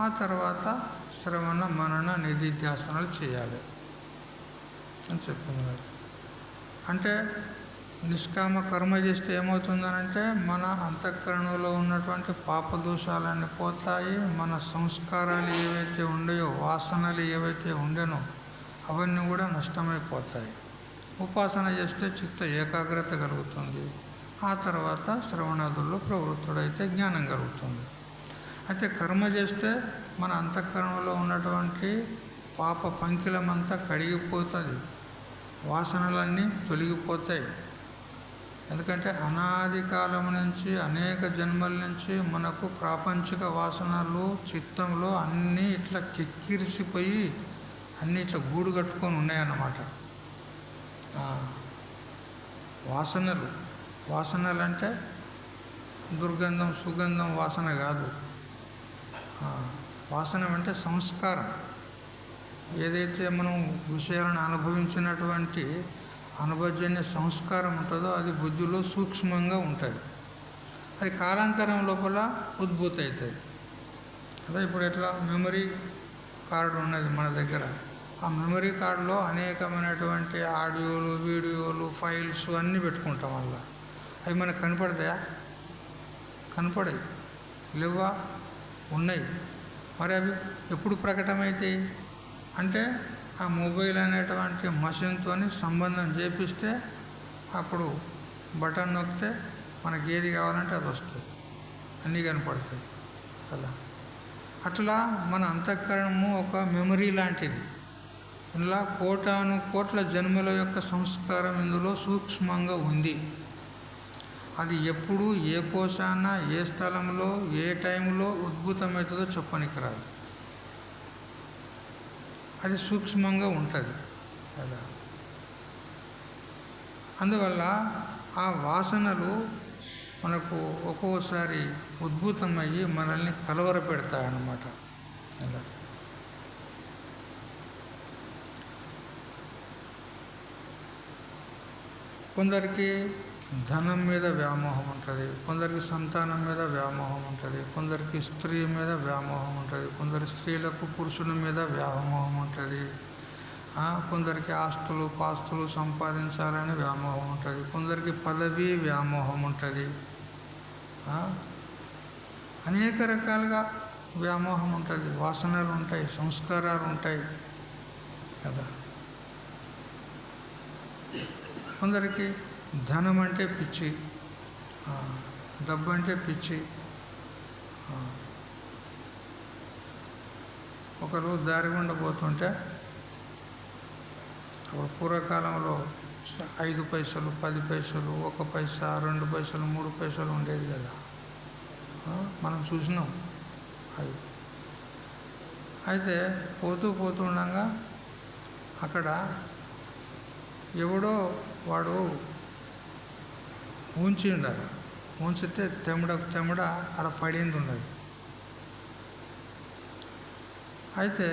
ఆ తర్వాత శ్రవణ మనన నిధిధ్యాసనాలు చేయాలి అని చెప్తున్నారు. అంటే నిష్కామ కర్మ చేస్తే ఏమవుతుందనంటే మన అంతఃకరణలో ఉన్నటువంటి పాపదోషాలన్నీ పోతాయి, మన సంస్కారాలు ఏవైతే ఉండేయో, వాసనలు ఏవైతే ఉండేనో అవన్నీ కూడా నష్టమైపోతాయి. ఉపాసన చేస్తే చిత్త ఏకాగ్రత కలుగుతుంది. ఆ తర్వాత శ్రవణాదుల్లో ప్రవృత్తుడైతే జ్ఞానం కలుగుతుంది. అయితే కర్మ చేస్తే మన అంతఃకరణలో ఉన్నటువంటి పాప పంకిలమంతా కడిగిపోతుంది, వాసనలన్నీ తొలగిపోతాయి. ఎందుకంటే అనాది కాలం నుంచి అనేక జన్మల నుంచి మనకు ప్రాపంచిక వాసనలు చిత్తంలో అన్నీ ఇట్లా కిక్కిరిసిపోయి అన్నీ ఇట్లా గూడు కట్టుకొని ఉన్నాయన్నమాట. వాసనలు అంటే దుర్గంధం సుగంధం వాసన కాదు. వాసన అంటే సంస్కారం. ఏదైతే మనం విషయాలను అనుభవించినటువంటి అనుభవజన్య సంస్కారం ఉంటుందో అది బుద్ధిలో సూక్ష్మంగా ఉంటుంది. అది కాలాంతరం లోపల ఉద్భూత అవుతుంది. అదే ఇప్పుడు ఎట్లా మెమరీ కార్డు ఉన్నది మన దగ్గర, ఆ మెమరీ కార్డులో అనేకమైనటువంటి ఆడియోలు, వీడియోలు, ఫైల్స్ అన్నీ పెట్టుకుంటాం. వల్ల అవి మనకు కనపడతాయా? కనపడాయి. లేవా? ఉన్నాయి. మరి అవి ఎప్పుడు ప్రకటమవుతాయి అంటే ఆ మొబైల్ అనేటువంటి మషిన్తో సంబంధం చేపిస్తే అప్పుడు బటన్ నొక్కితే మనకి ఏది కావాలంటే అది వస్తుంది, అన్నీ కనపడతాయి కదా. అట్లా మన అంతఃకరణము ఒక మెమరీ లాంటిది. ఇలా కోట్ల జన్మల యొక్క సంస్కారం ఇందులో సూక్ష్మంగా ఉంది. అది ఎప్పుడు ఏ కోశాన ఏ స్థలంలో ఏ టైంలో ఉద్భుతమవుతుందో చెప్పనికి రాదు. అది సూక్ష్మంగా ఉంటుంది. కదా. అందువల్ల ఆ వాసనలు మనకు ఒక్కోసారి ఉద్భుతమయ్యి మనల్ని కలవరపెడతాయన్నమాట. కదా. కొందరికి ధనం మీద వ్యామోహం ఉంటుంది, కొందరికి సంతానం మీద వ్యామోహం ఉంటుంది, కొందరికి స్త్రీ మీద వ్యామోహం ఉంటుంది, కొందరు స్త్రీలకు పురుషుల మీద వ్యామోహం ఉంటుంది, కొందరికి ఆస్తులు పాస్తులు సంపాదించాలని వ్యామోహం ఉంటుంది, కొందరికి పదవి వ్యామోహం ఉంటుంది, అనేక రకాలుగా వ్యామోహం ఉంటుంది, వాసనలు ఉంటాయి, సంస్కారాలు ఉంటాయి కదా. కొందరికి ధనం అంటే పిచ్చి, డబ్బు అంటే పిచ్చి. ఒకరు దారి గుండా పోతుంటే అప్పుడు పూర్వకాలంలో 5 పైసలు 10 పైసలు 1 పైసా 2 పైసలు 3 పైసలు ఉండేది కదా, మనం చూసినాం అవి. అయితే పోతుండగా అక్కడ ఎవడో వాడు ఉంచిండాలి, ఉంచితే తెమ్మడ ఆడ పడింది ఉన్నది. అయితే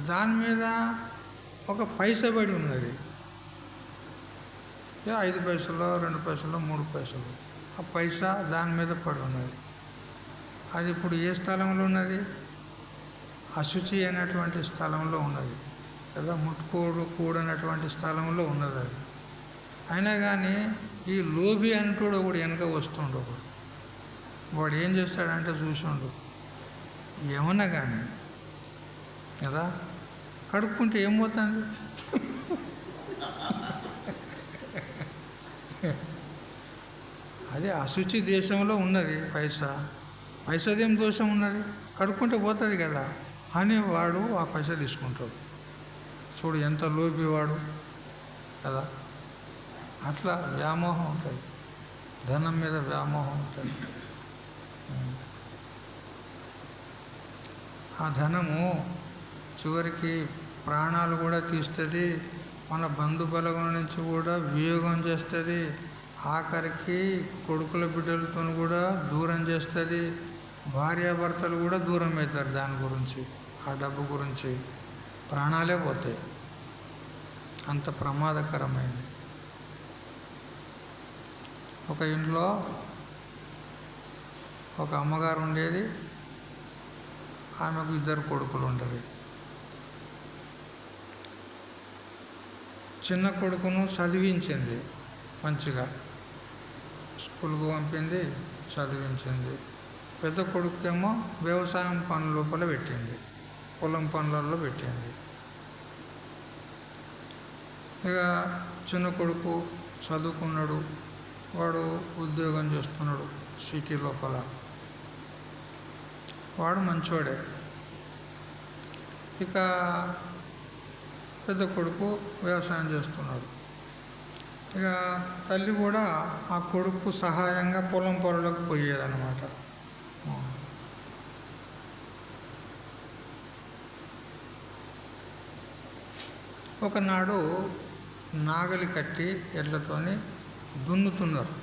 దాని మీద ఒక పైసా పడి ఉన్నది, 5 పైసలు 2 పైసలు 3 పైసలు, ఆ పైసా దాని మీద పడి ఉన్నది. అది ఇప్పుడు ఏ స్థలంలో ఉన్నది? అశుచి అయినటువంటి స్థలంలో ఉన్నది కదా, కూడనటువంటి స్థలంలో ఉన్నది అది. అయినా కానీ ఈ లోబి అంటూడు ఒకడు వెనక వస్తుండు, వాడు ఏం చేస్తాడంటే చూసిండు, ఏమన్నా కానీ కదా కడుక్కుంటే ఏమవుతుంది? అదే అశుచి దేశంలో ఉన్నది పైసాదేం దోషం ఉన్నది, కడుక్కుంటే పోతుంది కదా అని వాడు ఆ పైసా తీసుకుంటాడు. చూడు ఎంత లోబి వాడు కదా. అట్లా వ్యామోహం ఉంటుంది, ధనం మీద వ్యామోహం ఉంటుంది. ఆ ధనము చివరికి ప్రాణాలు కూడా తీస్తుంది, మన బంధుబలగం నుంచి కూడా వియోగం చేస్తుంది, ఆఖరికి కొడుకుల బిడ్డలతో కూడా దూరం చేస్తుంది, భార్యాభర్తలు కూడా దూరం అవుతారు దాని గురించి, ఆ డబ్బు గురించి ప్రాణాలే పోతాయి, అంత ప్రమాదకరమైంది. ఒక ఇంట్లో ఒక అమ్మగారు ఉండేది, ఆమెకు 2 కొడుకులు ఉండరు. చిన్న కొడుకును చదివించింది, మంచిగా స్కూల్కు పంపింది, చదివించింది. పెద్ద కొడుకేమో వ్యవసాయం పనుల లోపల పెట్టింది, పొలం పనులలో పెట్టింది. ఇక చిన్న కొడుకు చదువుకున్నాడు, వాడు ఉద్యోగం చేస్తున్నాడు సిటీ లోపల, వాడు మంచోడే. ఇక పెద్ద కొడుకు వ్యవసాయం చేస్తున్నాడు. ఇక తల్లి కూడా ఆ కొడుకు సహాయంగా పొలం పనులకు పోయేదన్నమాట. ఒకనాడు నాగలి కట్టి ఎడ్లతోని దున్నుతున్నారు,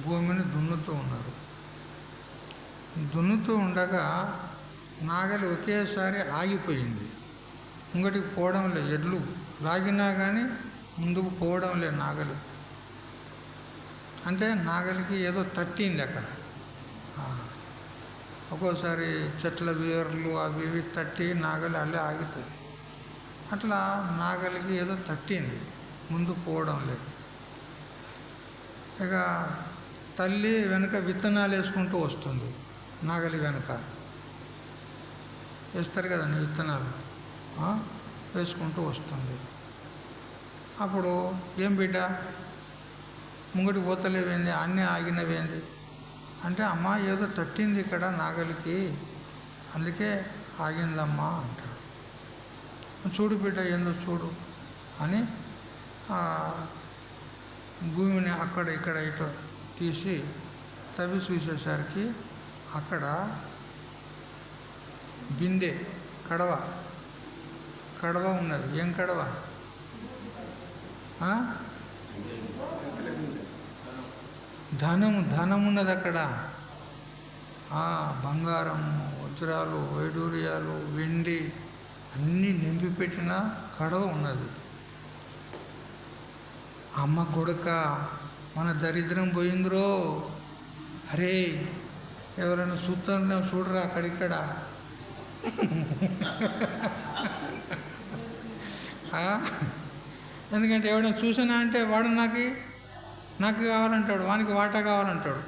భూమిని దున్నుతూ ఉన్నారు. దున్నుతూ ఉండగా నాగలి ఒకేసారి ఆగిపోయింది, ముంగటికి పోవడం లేదు, ఎడ్లు లాగినా కానీ ముందుకు పోవడం లేదు నాగలి. అంటే నాగలికి ఏదో తట్టింది అక్కడ. ఒక్కోసారి చెట్ల వేర్లు అవి ఇవి తట్టి నాగలి అల్లే ఆగుతుంది. అట్లా నాగలికి ఏదో తట్టింది, ముందుకు పోవడం లేదు. ఇక తల్లి వెనుక విత్తనాలు వేసుకుంటూ వస్తుంది, నాగలి వెనుక వేస్తారు కదండి విత్తనాలు, వేసుకుంటూ వస్తుంది. అప్పుడు ఏం బిడ్డ ముంగటికి పోతలేవేంది, అన్నీ ఆగినవేంది అంటే, అమ్మ ఏదో తట్టింది ఇక్కడ నాగలికి, అందుకే ఆగిందమ్మా అంటాడు. చూడు బిడ్డ ఏందో చూడు అని భూమిని అక్కడ ఇక్కడ ఇటు తీసి తవ్వి చూసేసరికి అక్కడ బిందె కడవ ఉన్నది. ఏం కడవ? ధనం ఉన్నది అక్కడ. బంగారం, వజ్రాలు, వైడూర్యాలు, వెండి అన్నీ నింపి పెట్టిన కడవ ఉన్నది. అమ్మ కొడుక, మన దరిద్రం పోయిందిరో, అరే ఎవరైనా చూస్తారో చూడరా అక్కడిక్కడ. ఎందుకంటే ఎవరైనా చూసినా అంటే వాడు నాకు కావాలంటాడు, వానికి వాటా కావాలంటాడు,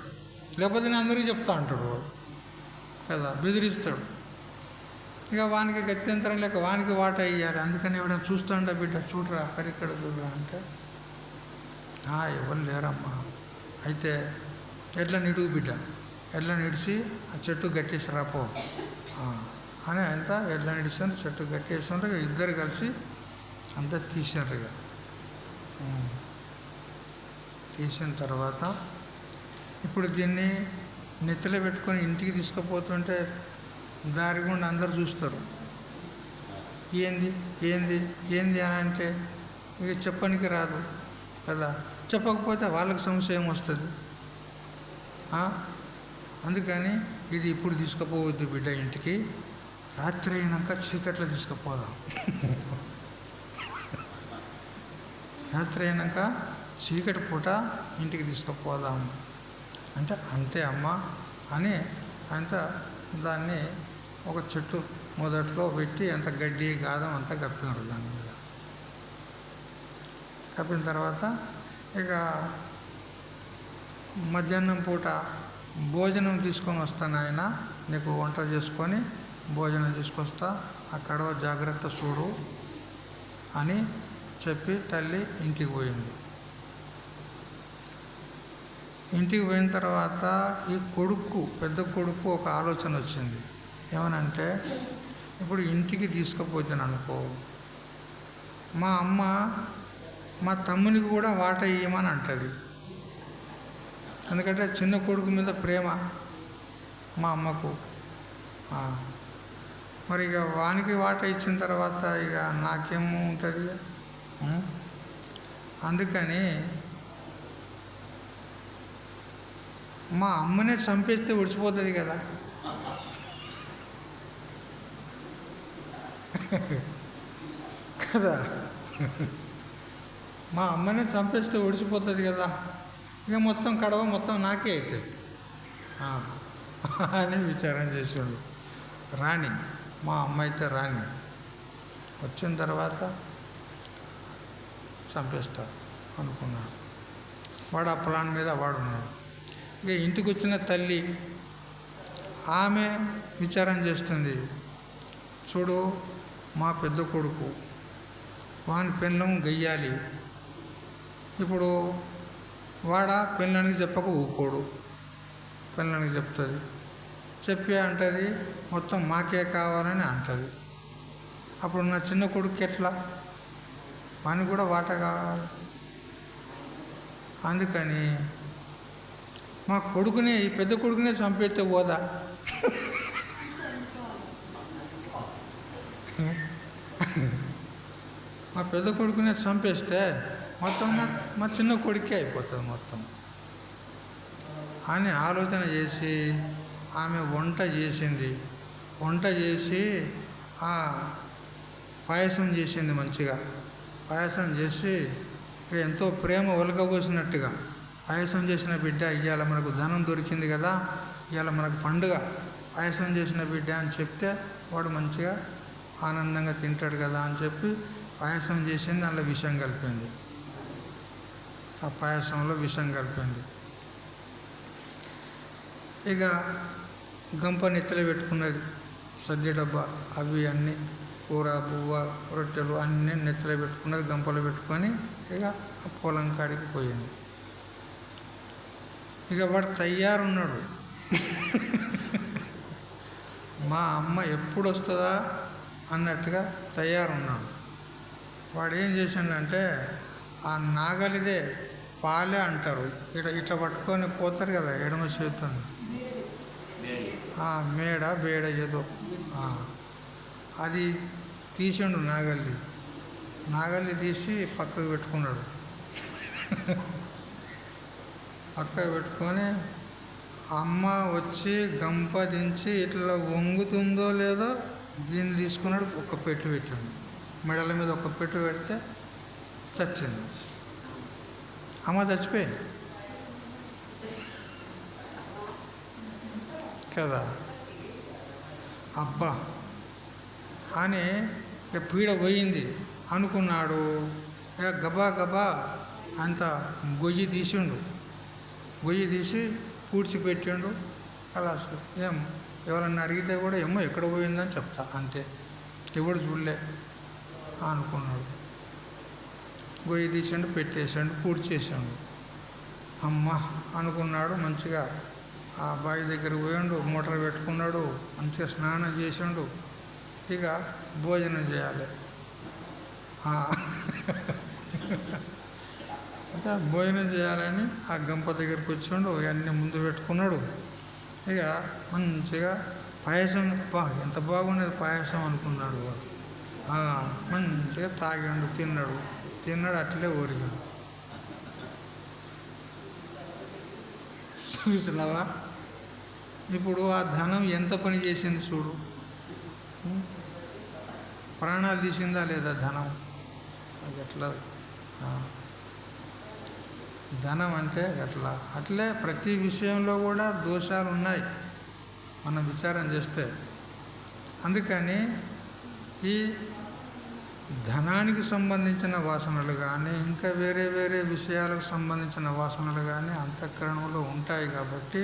లేకపోతే నేను అందరికీ చెప్తా అంటాడు వాడు కదా, బెదిరిస్తాడు. ఇక వానికి గత్యంతరం లేక వానికి వాటా ఇవ్వాలి. అందుకని ఎవరైనా చూస్తాండా బిడ్డ చూడరా అక్కడిక్కడ చూడరా అంటే ఎవరు లేరమ్మా. అయితే ఎడ్ల నిడుగు బిడ్డ, ఎడ్ల నిడిచి ఆ చెట్టు కట్టేసి రాపో అని అంతా ఎడ్ల నిడిచాను, చెట్టు కట్టేసారు. ఇక ఇద్దరు కలిసి అంతా తీసారు. ఇక తీసిన తర్వాత ఇప్పుడు దీన్ని నెత్తిలో పెట్టుకొని ఇంటికి తీసుకుపోతుంటే దారి గుండా అందరు చూస్తారు. ఏంది ఏంది ఏంది అని అంటే ఇక చెప్పడానికి రాదు కదా, చెప్పకపోతే వాళ్ళకి సమస్య ఏమొస్తుంది. అందుకని ఇది ఇప్పుడు తీసుకుపోవద్దు బిడ్డ ఇంటికి, రాత్రి అయినాక చీకట్లో తీసుకుపోదాం. రాత్రి అయినాక చీకటి పూట ఇంటికి తీసుకుపోదాం అంటే అంతే అమ్మ అని అంతా దాన్ని ఒక చెట్టు మొదట్లో పెట్టి అంత గడ్డి గాదం అంతా కప్పినారు దాని మీద. కప్పిన తర్వాత ఇక మధ్యాహ్నం పూట భోజనం తీసుకొని వస్తాను, ఆయన నీకు వంట చేసుకొని భోజనం తీసుకొస్తా, ఆ కడవ జాగ్రత్త చూడు అని చెప్పి తల్లి ఇంటికి పోయింది. ఇంటికి పోయిన తర్వాత ఈ పెద్ద కొడుకు ఒక ఆలోచన వచ్చింది. ఏమనంటే ఇప్పుడు ఇంటికి తీసుకుపోతాను అనుకో, మా అమ్మ మా తమ్మునికి కూడా వాటా ఇవ్వమని అంటుంది. ఎందుకంటే చిన్న కొడుకు మీద ప్రేమ మా అమ్మకు. మరి ఇక వానికి వాటా ఇచ్చిన తర్వాత ఇక నాకేమో ఉంటుంది. అందుకని మా అమ్మనే చంపేస్తే విడిచిపోతుంది కదా. కదా, మా అమ్మనే చంపేస్తే విడిచిపోతుంది కదా, ఇక మొత్తం కడవ మొత్తం నాకే అవుతుంది అని విచారం చేసాడు. రాణి, మా అమ్మ అయితే రాణి వచ్చిన తర్వాత చంపేస్తా అనుకున్నాడు. వాడు ఆ ప్లాన్ మీద వాడున్నాడు. ఇక ఇంటికి వచ్చిన తల్లి ఆమె విచారం చేస్తుంది. చూడు, మా పెద్ద కొడుకు వాని పెళ్ళం గయ్యాలి. ఇప్పుడు వాడా పెళ్ళానికి చెప్పక ఊకోడు, పెళ్ళానికి చెప్తుంది. చెప్పి అంటుంది మొత్తం మాకే కావాలని అంటుంది. అప్పుడు నా చిన్న కొడుకు ఎట్లా, వానికి కూడా వాటా కావాలి. అందుకని మా కొడుకునే, ఈ పెద్ద కొడుకునే చంపేస్తే పోదా. మా పెద్ద కొడుకునే చంపేస్తే మొత్తం మా చిన్న కొడుకే అయిపోతుంది మొత్తం అని ఆలోచన చేసి ఆమె వంట చేసింది. వంట చేసి పాయసం చేసింది. మంచిగా పాయసం చేసి ఎంతో ప్రేమ ఒలకబోసినట్టుగా పాయసం చేసిన బిడ్డ, ఇవాళ మనకు ధనం దొరికింది కదా, ఇవాళ మనకు పండుగ, పాయసం చేసిన బిడ్డ అని చెప్తే వాడు మంచిగా ఆనందంగా తింటాడు కదా అని చెప్పి పాయసం చేసింది. అందులో విషం కలిపింది. ఆ పాయసంలో విషం కలిపింది. ఇక గంప నెత్తిలో పెట్టుకున్నది, సద్య డబ్బా అవి అన్నీ, కూర పువ్వ రొట్టెలు అన్నీ నెత్తిలో పెట్టుకున్నది. గంపలో పెట్టుకొని ఇక పొలం కాడికి పోయింది. ఇక వాడు తయారున్నాడు. మా అమ్మ ఎప్పుడు వస్తుందా అన్నట్టుగా తయారున్నాడు. వాడు ఏం చేసిండంటే ఆ నాగలిదే పాలే అంటారు, ఇట్లా పట్టుకొని పోతారు కదా ఎడమ చేతుని, మేడ బేడ ఏదో అది తీసిండు నాగల్లి తీసి పక్కకు పెట్టుకున్నాడు. పక్కకు పెట్టుకొని అమ్మ వచ్చి గంప దించి ఇట్లా వంగుతుందో లేదో దీన్ని తీసుకున్నాడు, ఒక పెట్టు పెట్టాడు. మెడల మీద ఒక పెట్టు పెడితే చచ్చింది. అమ్మ చచ్చిపోయింది కదా. అబ్బా అని పీడ పోయింది అనుకున్నాడు. గబా గబా అంత గొయ్యి తీసిండు, గొయ్యి తీసి పూడ్చిపెట్టిండు. అలా ఎవరన్నా అడిగితే కూడా ఏమో ఎక్కడ పోయిందని చెప్తా, అంతే, ఎవడు చూడలే అనుకున్నాడు. గొయ్యి తీసిండు, పెట్టేసాడు, పూడ్చేసాడు. అమ్మ అనుకున్నాడు. మంచిగా ఆ బావి దగ్గరికి పోయిండు, మోటార్ పెట్టుకున్నాడు, మంచిగా స్నానం చేసిండు. ఇక భోజనం చేయాలి. అంటే భోజనం చేయాలని ఆ గంప దగ్గరికి వచ్చిండు, అన్నీ ముందు పెట్టుకున్నాడు. ఇక మంచిగా పాయసం, ఎంత బాగున్నది పాయసం అనుకున్నాడు వాడు. మంచిగా తాగాడు, తిన్నాడు అట్లే ఊరిగాడు. చూసినావా? ఇప్పుడు ఆ ధనం ఎంత పని చేసింది చూడు. ప్రాణాలు తీసిందా లేదా ధనం? అది ఎట్లా ధనం అంటే ఎట్లా? అట్లే ప్రతి విషయంలో కూడా దోషాలు ఉన్నాయి మనం విచారం చేస్తే. అందుకని ఈ ధనానికి సంబంధించిన వాసనలు కానీ, ఇంకా వేరే వేరే విషయాలకు సంబంధించిన వాసనలు కానీ అంతఃకరణంలో ఉంటాయి. కాబట్టి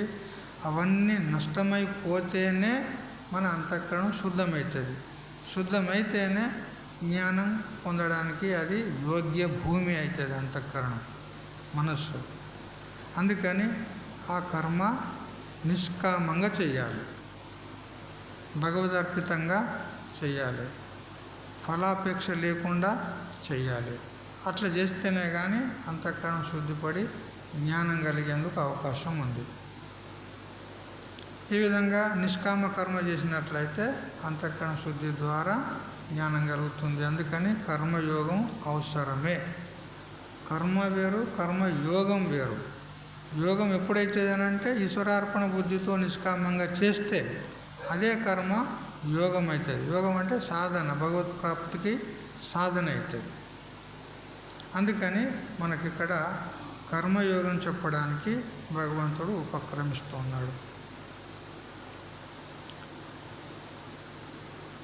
అవన్నీ నష్టమైపోతేనే మన అంతఃకరణం శుద్ధమవుతుంది. శుద్ధమైతేనే జ్ఞానం పొందడానికి అది యోగ్య భూమి అవుతుంది అంతఃకరణం, మనస్సు. అందుకని ఆ కర్మ నిష్కామంగా చెయ్యాలి, భగవదర్పితంగా చెయ్యాలి, ఫలాపేక్ష లేకుండా చెయ్యాలి. అట్లా చేస్తేనే కానీ అంతఃకరణం శుద్ధిపడి జ్ఞానం కలిగేందుకు అవకాశం ఉంది. ఈ విధంగా నిష్కామ కర్మ చేసినట్లయితే అంతఃకరణ శుద్ధి ద్వారా జ్ఞానం కలుగుతుంది. అందుకని కర్మయోగం అవసరమే. కర్మ వేరు, కర్మయోగం వేరు. యోగం ఎప్పుడైతే అంటే ఈశ్వరార్పణ బుద్ధితో నిష్కామంగా చేస్తే అదే కర్మ యోగం అవుతుంది. యోగం అంటే సాధన, భగవత్ ప్రాప్తికి సాధన అవుతుంది. అందుకని మనకిక్కడ కర్మయోగం చెప్పడానికి భగవంతుడు ఉపక్రమిస్తున్నాడు.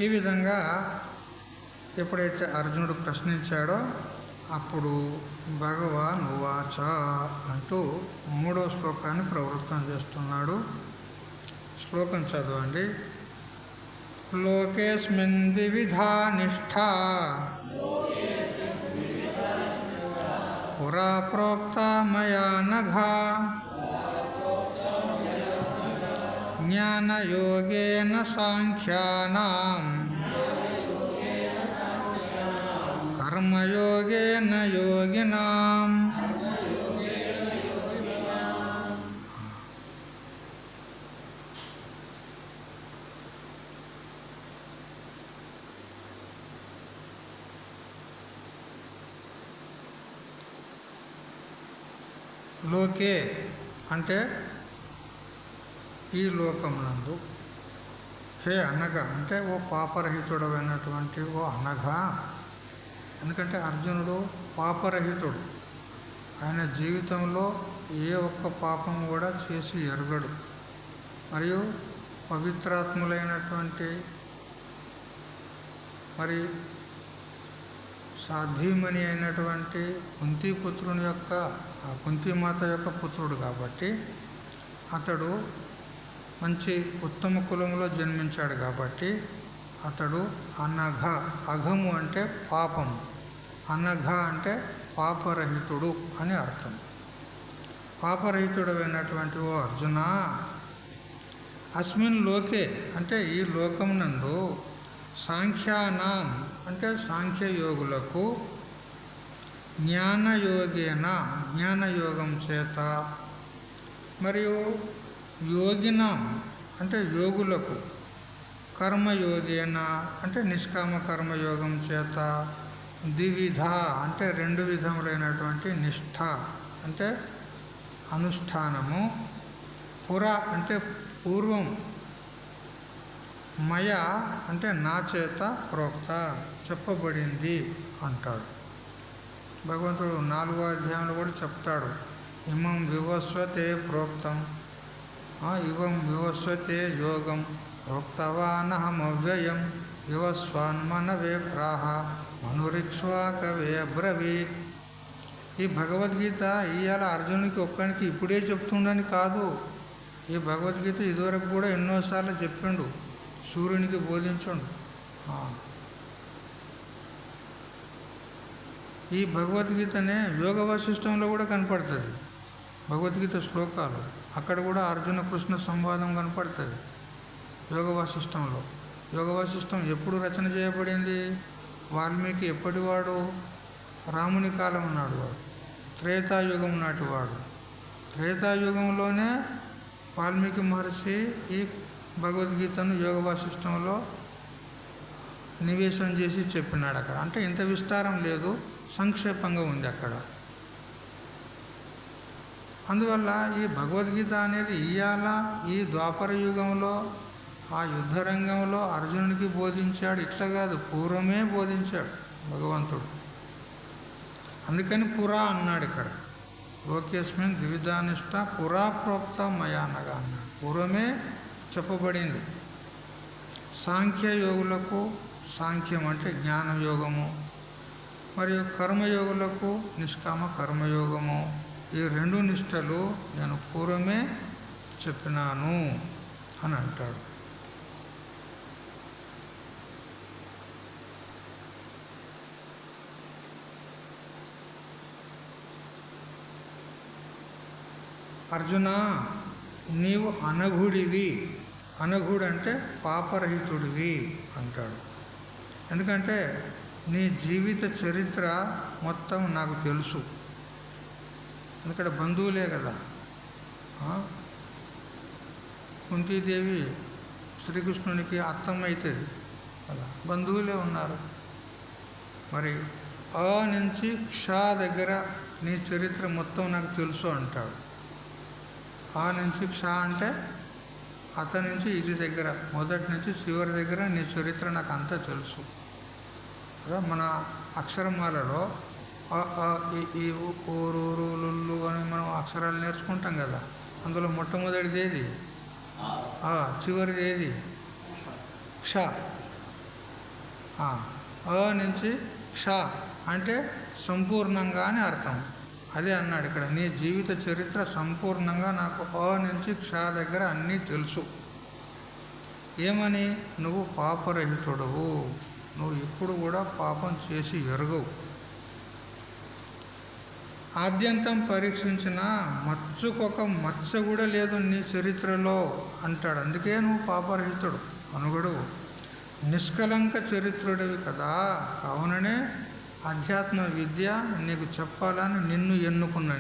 ఈ విధంగా ఎప్పుడైతే అర్జునుడు ప్రశ్నించాడో అప్పుడు భగవాన్ ఉవాచ అంటూ 3వ శ్లోకాన్ని ప్రవృత్తం చేస్తున్నాడు. శ్లోకం చదవండి. లోకేస్మిన్ ద్విధా నిష్ఠా పురా ప్రోక్త మయా నఘా జ్ఞానయోగేన సాంఖ్యానాం కర్మయోగేన యోగినాం. లోకే అంటే ఈ లోకమునందు, హే అనగా అంటే ఓ పాపరహితుడమైనటువంటి ఓ అనగా. ఎందుకంటే అర్జునుడు పాపరహితుడు, ఆయన జీవితంలో ఏ ఒక్క పాపం కూడా చేసి ఎరగడు. మరియు పవిత్రాత్ములైనటువంటి మరి సాధ్వీమణి అయినటువంటి కుంతీపుత్రుని యొక్క, కుంతీమాత యొక్క పుత్రుడు కాబట్టి అతడు మంచి ఉత్తమ కులంలో జన్మించాడు. కాబట్టి అతడు అనఘ, అఘము అంటే పాపం, అనఘ అంటే పాపరహితుడు అని అర్థం. పాపరహితుడైనటువంటి ఓ అర్జున, అస్మిన్ లోకే అంటే ఈ లోకమునందు, సాంఖ్యానాం అంటే సాంఖ్యయోగులకు, జ్ఞానయోగేన జ్ఞానయోగం చేత, మరియు యోగినాం అంటే యోగులకు, కర్మయోగేన అంటే నిష్కామ కర్మయోగం చేత, ద్విధ అంటే 2 విధములైనటువంటి నిష్ఠ అంటే అనుష్ఠానము, పుర అంటే పూర్వం, మయ అంటే నా చేత ప్రోక్త చెప్పబడింది అంటాడు. భగవంతుడు 4వ అధ్యాయంలో కూడా చెప్తాడు, ఇమం వివస్వతే ప్రోక్తం, ఇవం వివస్వతే యోగం ప్రోక్తవానహమవ్యయం వివస్వాన్మనవే ప్రాహ మనురిక్ష్వాకవే అబ్రవీత్. ఈ భగవద్గీత ఇవాళ అర్జునునికి ఒక్కనికి ఇప్పుడే చెప్తుండని కాదు. ఈ భగవద్గీత ఇదివరకు కూడా ఎన్నోసార్లు చెప్పిండు, సూర్యునికి బోధించండు. ఈ భగవద్గీతనే యోగ వాసిష్టంలో కూడా కనపడుతుంది. భగవద్గీత శ్లోకాలు అక్కడ కూడా అర్జున కృష్ణ సంవాదం కనపడుతుంది యోగ వాసిష్టంలో. యోగ వాసిష్టం ఎప్పుడు రచన చేయబడింది? వాల్మీకి ఎప్పటివాడు? రాముని కాలం ఉన్నాడు వాడు, త్రేతాయుగం నాటివాడు. త్రేతాయుగంలోనే వాల్మీకి మహర్షి ఈ భగవద్గీతను యోగ వాసిష్టంలో నివేశం చేసి చెప్పినాడు అక్కడ. అంటే ఇంత విస్తారం లేదు, సంక్షేపంగా ఉంది అక్కడ. అందువల్ల ఈ భగవద్గీత అనేది ఇవాళ ఈ ద్వాపర యుగంలో ఆ యుద్ధరంగంలో అర్జునుడికి బోధించాడు, ఇట్లా కాదు, పూర్వమే బోధించాడు భగవంతుడు. అందుకని పురా అన్నాడు ఇక్కడ. లోకేస్మిన్ ద్విధానిష్ట పురా ప్రోక్త మయానగా అన్నాడు. పూర్వమే చెప్పబడింది. సాంఖ్యయోగులకు, సాంఖ్యం అంటే జ్ఞానయోగము, మరియు కర్మయోగులకు నిష్కామ కర్మయోగము, ఈ 2 నిష్టలు నేను పూర్వమే చెప్పినాను అని అంటాడు. అర్జున, నీవు అనఘుడివి. అనఘుడు అంటే పాపరహితుడివి అంటాడు. ఎందుకంటే నీ జీవిత చరిత్ర మొత్తం నాకు తెలుసు. ఎందుకంటే బంధువులే కదా. కుంతీదేవి శ్రీకృష్ణునికి అత్తమ్మ అవుతుంది కదా, బంధువులే ఉన్నారు. మరి ఆ నుంచి క్ష దగ్గర నీ చరిత్ర మొత్తం నాకు తెలుసు అంటాడు. ఆ నుంచి క్ష అంటే అతని నుంచి ఇది దగ్గర, మొదటి నుంచి చివరి దగ్గర నీ చరిత్ర నాకు అంతా తెలుసు కదా. మన అక్షరమాలలో ఈ ఊరు లుల్లు అని మనం అక్షరాలు నేర్చుకుంటాం కదా. అందులో మొట్టమొదటిది ఏది? చివరిది ఏది? క్ష. ఆ నుంచి క్ష అంటే సంపూర్ణంగా అని అర్థం. అదే అన్నాడు ఇక్కడ, నీ జీవిత చరిత్ర సంపూర్ణంగా నాకు ఆ నుంచి క్ష దగ్గర అన్నీ తెలుసు. ఏమని? నువ్వు పాపరహితుడవు, నువ్వు ఇప్పుడు కూడా పాపం చేసి ఎరగవు. ఆద్యంతం పరీక్షించిన మచ్చుకొక మచ్చ కూడా లేదు నీ చరిత్రలో అంటాడు. అందుకే నువ్వు పాపరహితుడు, అనుగుడు, నిష్కలంక చరిత్రుడివి కదా. కావుననే అధ్యాత్మ విద్య నీకు చెప్పాలని నిన్ను ఎన్నుకున్నా.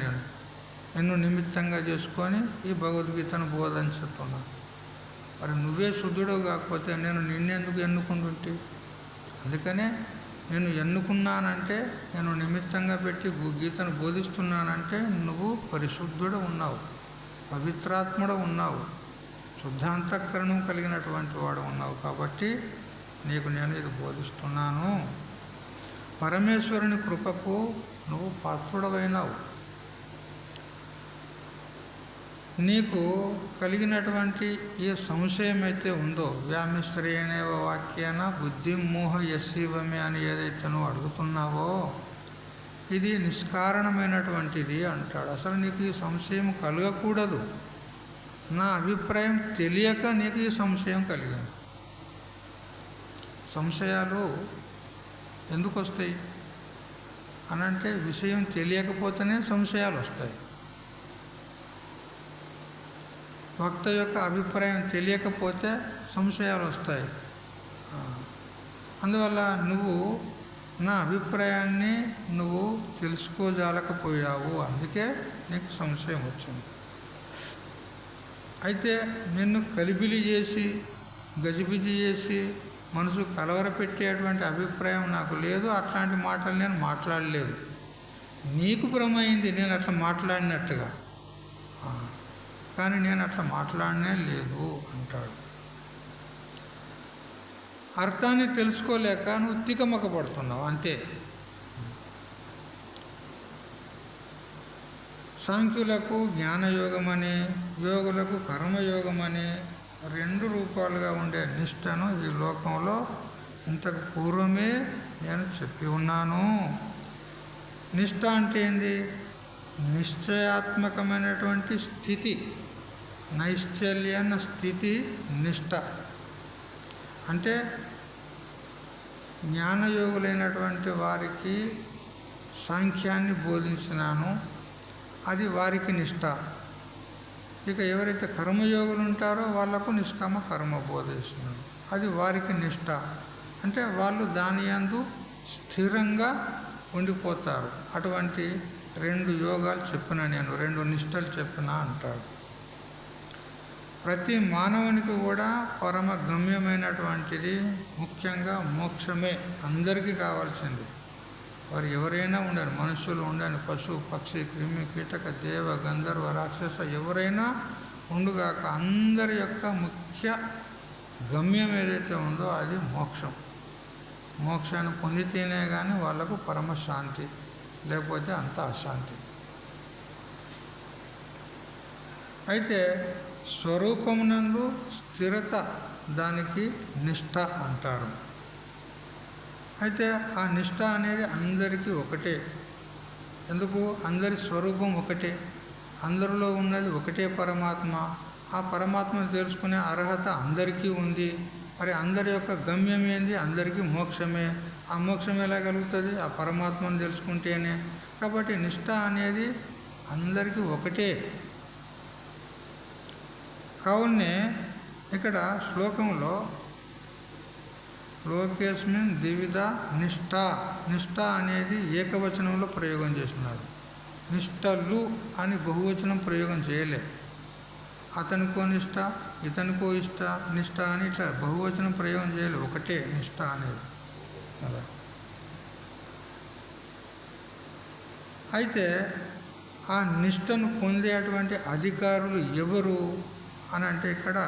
నిన్ను నిమిత్తంగా చేసుకొని ఈ భగవద్గీతను బోధించుతున్నా. మరి నువ్వే శుద్ధుడు కాకపోతే నేను నిన్నెందుకు ఎన్నుకుంటుంటే? అందుకనే నేను ఎన్నుకున్నానంటే, నేను నిమిత్తంగా పెట్టి గీతను బోధిస్తున్నానంటే నువ్వు పరిశుద్ధుడు ఉన్నావు, పవిత్రాత్ముడు ఉన్నావు, శుద్ధాంతఃకరణం కలిగినటువంటి వాడు ఉన్నావు. కాబట్టి నీకు నేను ఇది బోధిస్తున్నాను. పరమేశ్వరుని కృపకు నువ్వు పాత్రుడవైనావు. నీకు కలిగినటువంటి ఏ సంశయం అయితే ఉందో, వ్యామిశ్రేణేవ వాక్యేన బుద్ధి మోహ యశీవమే అని ఏదైతే నువ్వు అడుగుతున్నావో ఇది నిష్కారణమైనటువంటిది అంటాడు. అసలు నీకు ఈ సంశయం కలగకూడదు. నా అభిప్రాయం తెలియక నీకు ఈ సంశయం కలిగింది. సంశయాలు ఎందుకు వస్తాయి అనంటే, విషయం తెలియకపోతేనే సంశయాలు వస్తాయి. వక్త యొక్క అభిప్రాయం తెలియకపోతే సంశయాలు వస్తాయి. అందువల్ల నువ్వు నా అభిప్రాయాన్ని నువ్వు తెలుసుకోజాలకపోయావు, అందుకే నీకు సంశయం వచ్చింది. అయితే నిన్ను కలిబిలి చేసి గజిబిజి చేసి మనసు కలవరపెట్టేటువంటి అభిప్రాయం నాకు లేదు. అట్లాంటి మాటలు నేను మాట్లాడలేదు. నీకు భ్రమ అయింది నేను అట్లా మాట్లాడినట్టుగా, కానీ నేను అట్లా మాట్లాడనే లేదు అంటాడు. అర్థాన్ని తెలుసుకోలేక నువ్వు తికమకపడుతున్నావు అంతే. సాంఖ్యులకు జ్ఞానయోగమని, యోగులకు కర్మయోగమని 2 రూపాలుగా ఉండే నిష్టను ఈ లోకంలో ఇంతకు పూర్వమే నేను చెప్పి ఉన్నాను. నిష్ట అంటే ఏంది? నిశ్చయాత్మకమైనటువంటి స్థితి, నైశ్చల్యన స్థితి నిష్ట. అంటే జ్ఞానయోగులైనటువంటి వారికి సాంఖ్యాన్ని బోధించినాను, అది వారికి నిష్ట. ఇక ఎవరైతే కర్మయోగులు ఉంటారో వాళ్లకు నిష్కామ కర్మ బోధిస్తున్నాను, అది వారికి నిష్ట. అంటే వాళ్ళు దాని యందు స్థిరంగా ఉండిపోతారు. అటువంటి 2 యోగాలు చెప్పిన నేను, 2 నిష్టలు చెప్పిన అంటాడు. ప్రతి మానవునికి కూడా పరమ గమ్యమైనటువంటిది ముఖ్యంగా మోక్షమే అందరికీ కావాల్సింది. వారు ఎవరైనా ఉండరు, మనుషులు ఉండని, పశు పక్షి క్రిమి కీటక దేవ గంధర్వ రాక్షస ఎవరైనా ఉండుగాక, అందరి యొక్క ముఖ్య గమ్యం ఏదైతే ఉందో అది మోక్షం. మోక్షాన్ని పొందితేనే కానీ వాళ్ళకు పరమశాంతి, లేకపోతే అంత అశాంతి. అయితే స్వరూపమునందు స్థిరత దానికి నిష్ట అంటారు. అయితే ఆ నిష్ట అనేది అందరికీ ఒకటే. ఎందుకు? అందరి స్వరూపం ఒకటే, అందరిలో ఉన్నది ఒకటే పరమాత్మ. ఆ పరమాత్మను తెలుసుకునే అర్హత అందరికీ ఉంది. మరి అందరి యొక్క గమ్యం ఏంది? అందరికీ మోక్షమే. ఆ మోక్షం ఎలా కలుగుతుంది? ఆ పరమాత్మను తెలుసుకుంటేనే. కాబట్టి నిష్ట అనేది అందరికీ ఒకటే. కావునే ఇక్కడ శ్లోకంలో లోకేస్మిన్ ద్విధ నిష్ట, నిష్ట అనేది ఏకవచనంలో ప్రయోగం చేస్తున్నారు. నిష్టలు అని బహువచనం ప్రయోగం చేయలే. అతనికో నిష్ట, ఇతనికో నిష్ట అని ఇట్లా బహువచనం ప్రయోగం చేయలే. ఒకటే నిష్ట అనేది కదా. అయితే ఆ నిష్టను పొందేటువంటి అధికారులు ఎవరు అని అంటే ఇక్కడ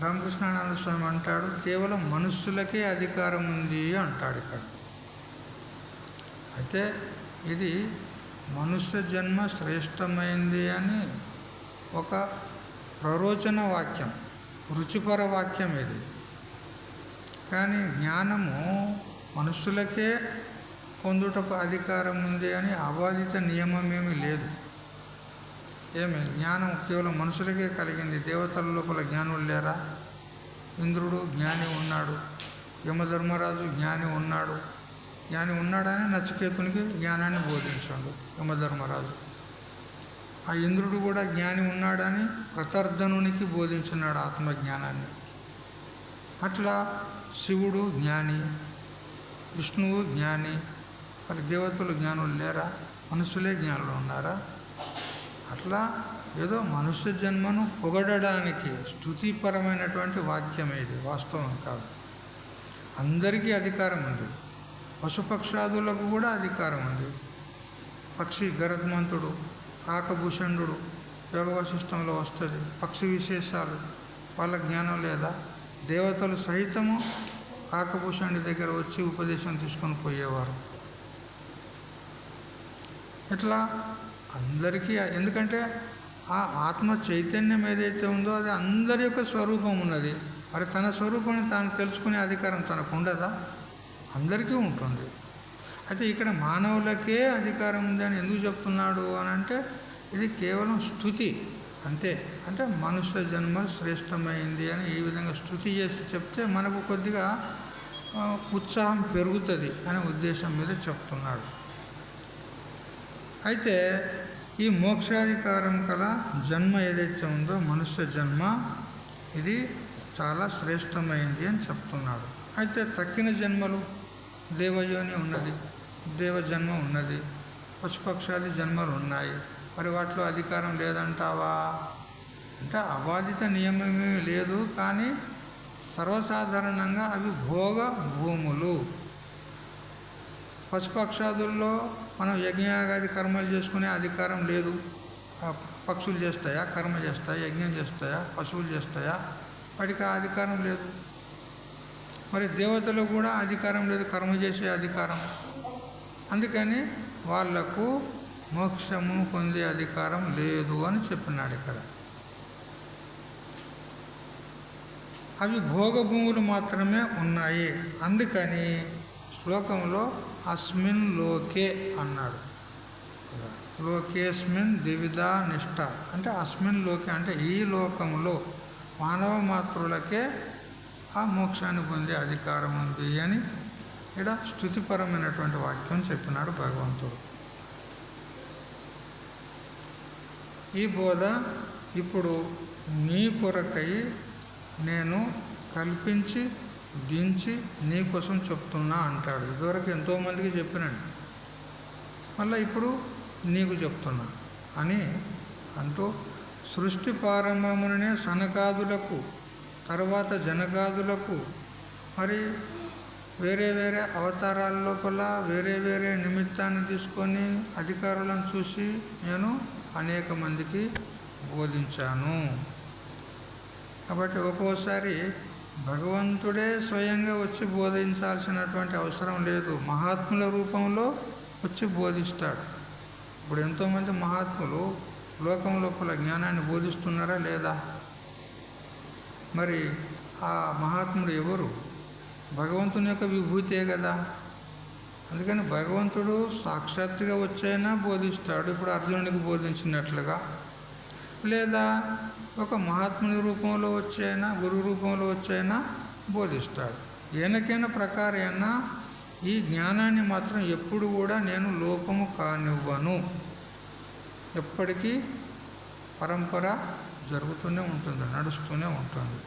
రామకృష్ణానంద స్వామి అంటాడు, కేవలం మనుష్యులకే అధికారం ఉంది అంటాడు ఇక్కడ. అయితే ఇది మనుష్య జన్మ శ్రేష్టమైంది అని ఒక ప్రరోచన వాక్యం, రుచిపర వాక్యం ఇది. కానీ జ్ఞానము మనుష్యులకే పొందుటకు అధికారం ఉంది అని అబాధిత నియమం ఏమీ లేదు. ఏమి జ్ఞానం కేవలం మనుషులకే కలిగింది. దేవతల లోపల జ్ఞానులు లేరా? ఇంద్రుడు జ్ఞాని ఉన్నాడు, యమధర్మరాజు జ్ఞాని ఉన్నాడు. జ్ఞాని ఉన్నాడని నచికేతునికి జ్ఞానాన్ని బోధించాడు యమధర్మరాజు. ఆ ఇంద్రుడు కూడా జ్ఞాని ఉన్నాడని ప్రతర్ధనునికి బోధించున్నాడు ఆత్మజ్ఞానాన్ని. అట్లా శివుడు జ్ఞాని, విష్ణువు జ్ఞాని. మరి దేవతలు జ్ఞానులు లేరా? మనుషులే జ్ఞానులు ఉన్నారా? అట్లా ఏదో మనుష్య జన్మను పొగడడానికి స్తుతిపరమైనటువంటి వాక్యం ఇది, వాస్తవం కాదు. అందరికీ అధికారం ఉంది. పశుపక్షాదులకు కూడా అధికారం ఉంది. పక్షి గరుత్మంతుడు, కాకభూషణుడు యోగ వశిష్టంలో వస్తుంది. పక్షి విశేషాలు వాళ్ళ జ్ఞానం లేదా? దేవతలు సహితము కాకభూషణుడి దగ్గర వచ్చి ఉపదేశం తీసుకొని పోయేవారు. ఇట్లా అందరికీ, ఎందుకంటే ఆ ఆత్మ చైతన్యం ఏదైతే ఉందో అది అందరి యొక్క స్వరూపం ఉన్నది. మరి తన స్వరూపాన్ని తాను తెలుసుకునే అధికారం తనకు ఉండదా? అందరికీ ఉంటుంది. అయితే ఇక్కడ మానవులకే అధికారం ఉంది అని ఎందుకు చెప్తున్నాడు అని అంటే, ఇది కేవలం స్తుతి అంతే. అంటే మనుష్య జన్మ శ్రేష్టమైంది అని ఈ విధంగా స్తుతి చేసి చెప్తే మనకు కొద్దిగా ఉత్సాహం పెరుగుతుంది అనే ఉద్దేశం మీద చెప్తున్నాడు. అయితే ఈ మోక్షాధికారం కల జన్మ ఏదైతే ఉందో మనుష్య జన్మ, ఇది చాలా శ్రేష్టమైంది అని చెప్తున్నాడు. అయితే తక్కిన జన్మలు, దేవయోని ఉన్నది, దేవజన్మ ఉన్నది, పశుపక్షాది జన్మలు ఉన్నాయి. మరి వాటిలో అధికారం లేదంటావా అంటే అబాధిత నియమమే లేదు, కానీ సర్వసాధారణంగా అవి భోగ భూములు. పశుపక్షాదుల్లో మనం యజ్ఞయాగాది కర్మలు చేసుకునే అధికారం లేదు. పక్షులు చేస్తాయా? కర్మ చేస్తాయా? యజ్ఞం చేస్తాయా? పశువులు చేస్తాయా? వాటికి ఆ అధికారం లేదు. మరి దేవతలు కూడా అధికారం లేదు, కర్మ చేసే అధికారం. అందుకని వాళ్లకు మోక్షము పొందే అధికారం లేదు అని చెప్పినాడు ఇక్కడ. అవి భోగభూములు మాత్రమే ఉన్నాయి. అందుకని శ్లోకంలో అస్మిన్ లోకే అన్నాడు. లోకేస్మిన్ ద్విధా నిష్ఠ అంటే అస్మిన్ లోకే అంటే ఈ లోకంలో మానవ మాతృలకే ఆ మోక్షాన్ని పొందే అధికారం ఉంది అని ఇక్కడ స్తుతిపరమైనటువంటి వాక్యం చెప్పినాడు భగవంతుడు. ఈ బోధ ఇప్పుడు నీ కొరకై నేను కల్పించి దించి నీ కోసం చెప్తున్నా అంటాడు. ఇదివరకు ఎంతోమందికి చెప్పినాడు, మళ్ళీ ఇప్పుడు నీకు చెప్తున్నా అని అంటూ సృష్టి ప్రారంభముననే సనకాదులకు, తర్వాత జనకాదులకు, మరి వేరే వేరే అవతారాల లోపల వేరే వేరే నిమిత్తాన్ని తీసుకొని అధికారులను చూసి నేను అనేక మందికి బోధించాను. కాబట్టి ఒక్కోసారి భగవంతుడే స్వయంగా వచ్చి బోధించాల్సినటువంటి అవసరం లేదు, మహాత్ముల రూపంలో వచ్చి బోధిస్తాడు. ఇప్పుడు ఎంతోమంది మహాత్ములు లోకం లోపల జ్ఞానాన్ని బోధిస్తున్నారా లేదా? మరి ఆ మహాత్ముడు ఎవరు? భగవంతుని యొక్క విభూతే కదా. అందుకని భగవంతుడు సాక్షాత్తుగా వచ్చైనా బోధిస్తాడు, ఇప్పుడు అర్జునుడికి బోధించినట్లుగా, లేదా ఒక మహాత్ముని రూపంలో వచ్చైనా గురు రూపంలో వచ్చైనా బోధిస్తాడు. ఏనకైనా ప్రకారైనా ఈ జ్ఞానాన్ని మాత్రం ఎప్పుడు కూడా నేను లోపము కానివ్వను. ఎప్పటికీ పరంపర జరుగుతూనే ఉంటుంది, నడుస్తూనే ఉంటుంది.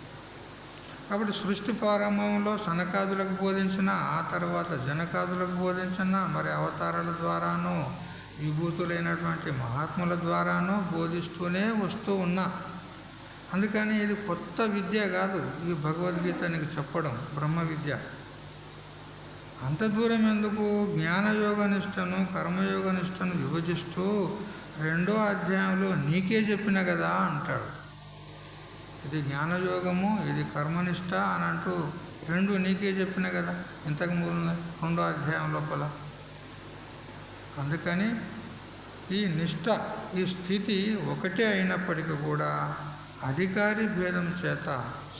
కాబట్టి సృష్టి ప్రారంభంలో సనకాదులకు బోధించిన, ఆ తర్వాత జనకాదులకు బోధించిన, మరి అవతారాల ద్వారానో విభూతులైనటువంటి మహాత్ముల ద్వారానో బోధిస్తూనే వస్తూ ఉన్నా. అందుకని ఇది కొత్త విద్య కాదు. ఈ భగవద్గీత నీకు చెప్పడం బ్రహ్మ విద్య. అంత దూరం ఎందుకు? జ్ఞానయోగ నిష్టను కర్మయోగ నిష్టను విభజిస్తూ 2వ అధ్యాయంలో నీకే చెప్పిన కదా అంటాడు. ఇది జ్ఞానయోగము, ఇది కర్మనిష్ట అని అంటూ 2 నీకే చెప్పిన కదా ఇంతకు ముందు 2వ అధ్యాయం లోపల. అందుకని ఈ నిష్ట, ఈ స్థితి ఒకటే అయినప్పటికీ కూడా అధికారి భేదం చేత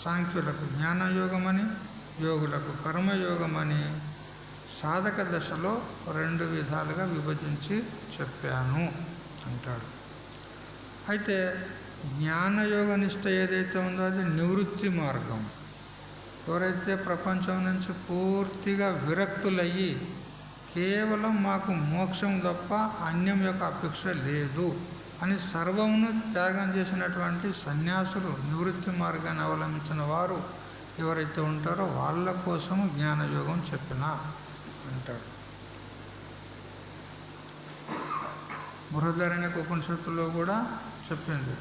సాంఖ్యులకు జ్ఞానయోగమని, యోగులకు కర్మయోగమని సాధక దశలో 2 విధాలుగా విభజించి చెప్పాను అంటాడు. అయితే జ్ఞానయోగ నిష్ట ఏదైతే ఉందో అది నివృత్తి మార్గం. ఎవరైతే ప్రపంచం నుంచి పూర్తిగా విరక్తులయ్యి కేవలం మాకు మోక్షం తప్ప అన్యం యొక్క అపేక్ష లేదు అని సర్వమును త్యాగం చేసినటువంటి సన్యాసులు, నివృత్తి మార్గాన్ని అవలంబించిన వారు ఎవరైతే ఉంటారో వాళ్ళ కోసము జ్ఞానయోగం చెప్పిన అంటాడు. బృహదారణ్యక ఉపనిషత్తులో కూడా చెప్పింది,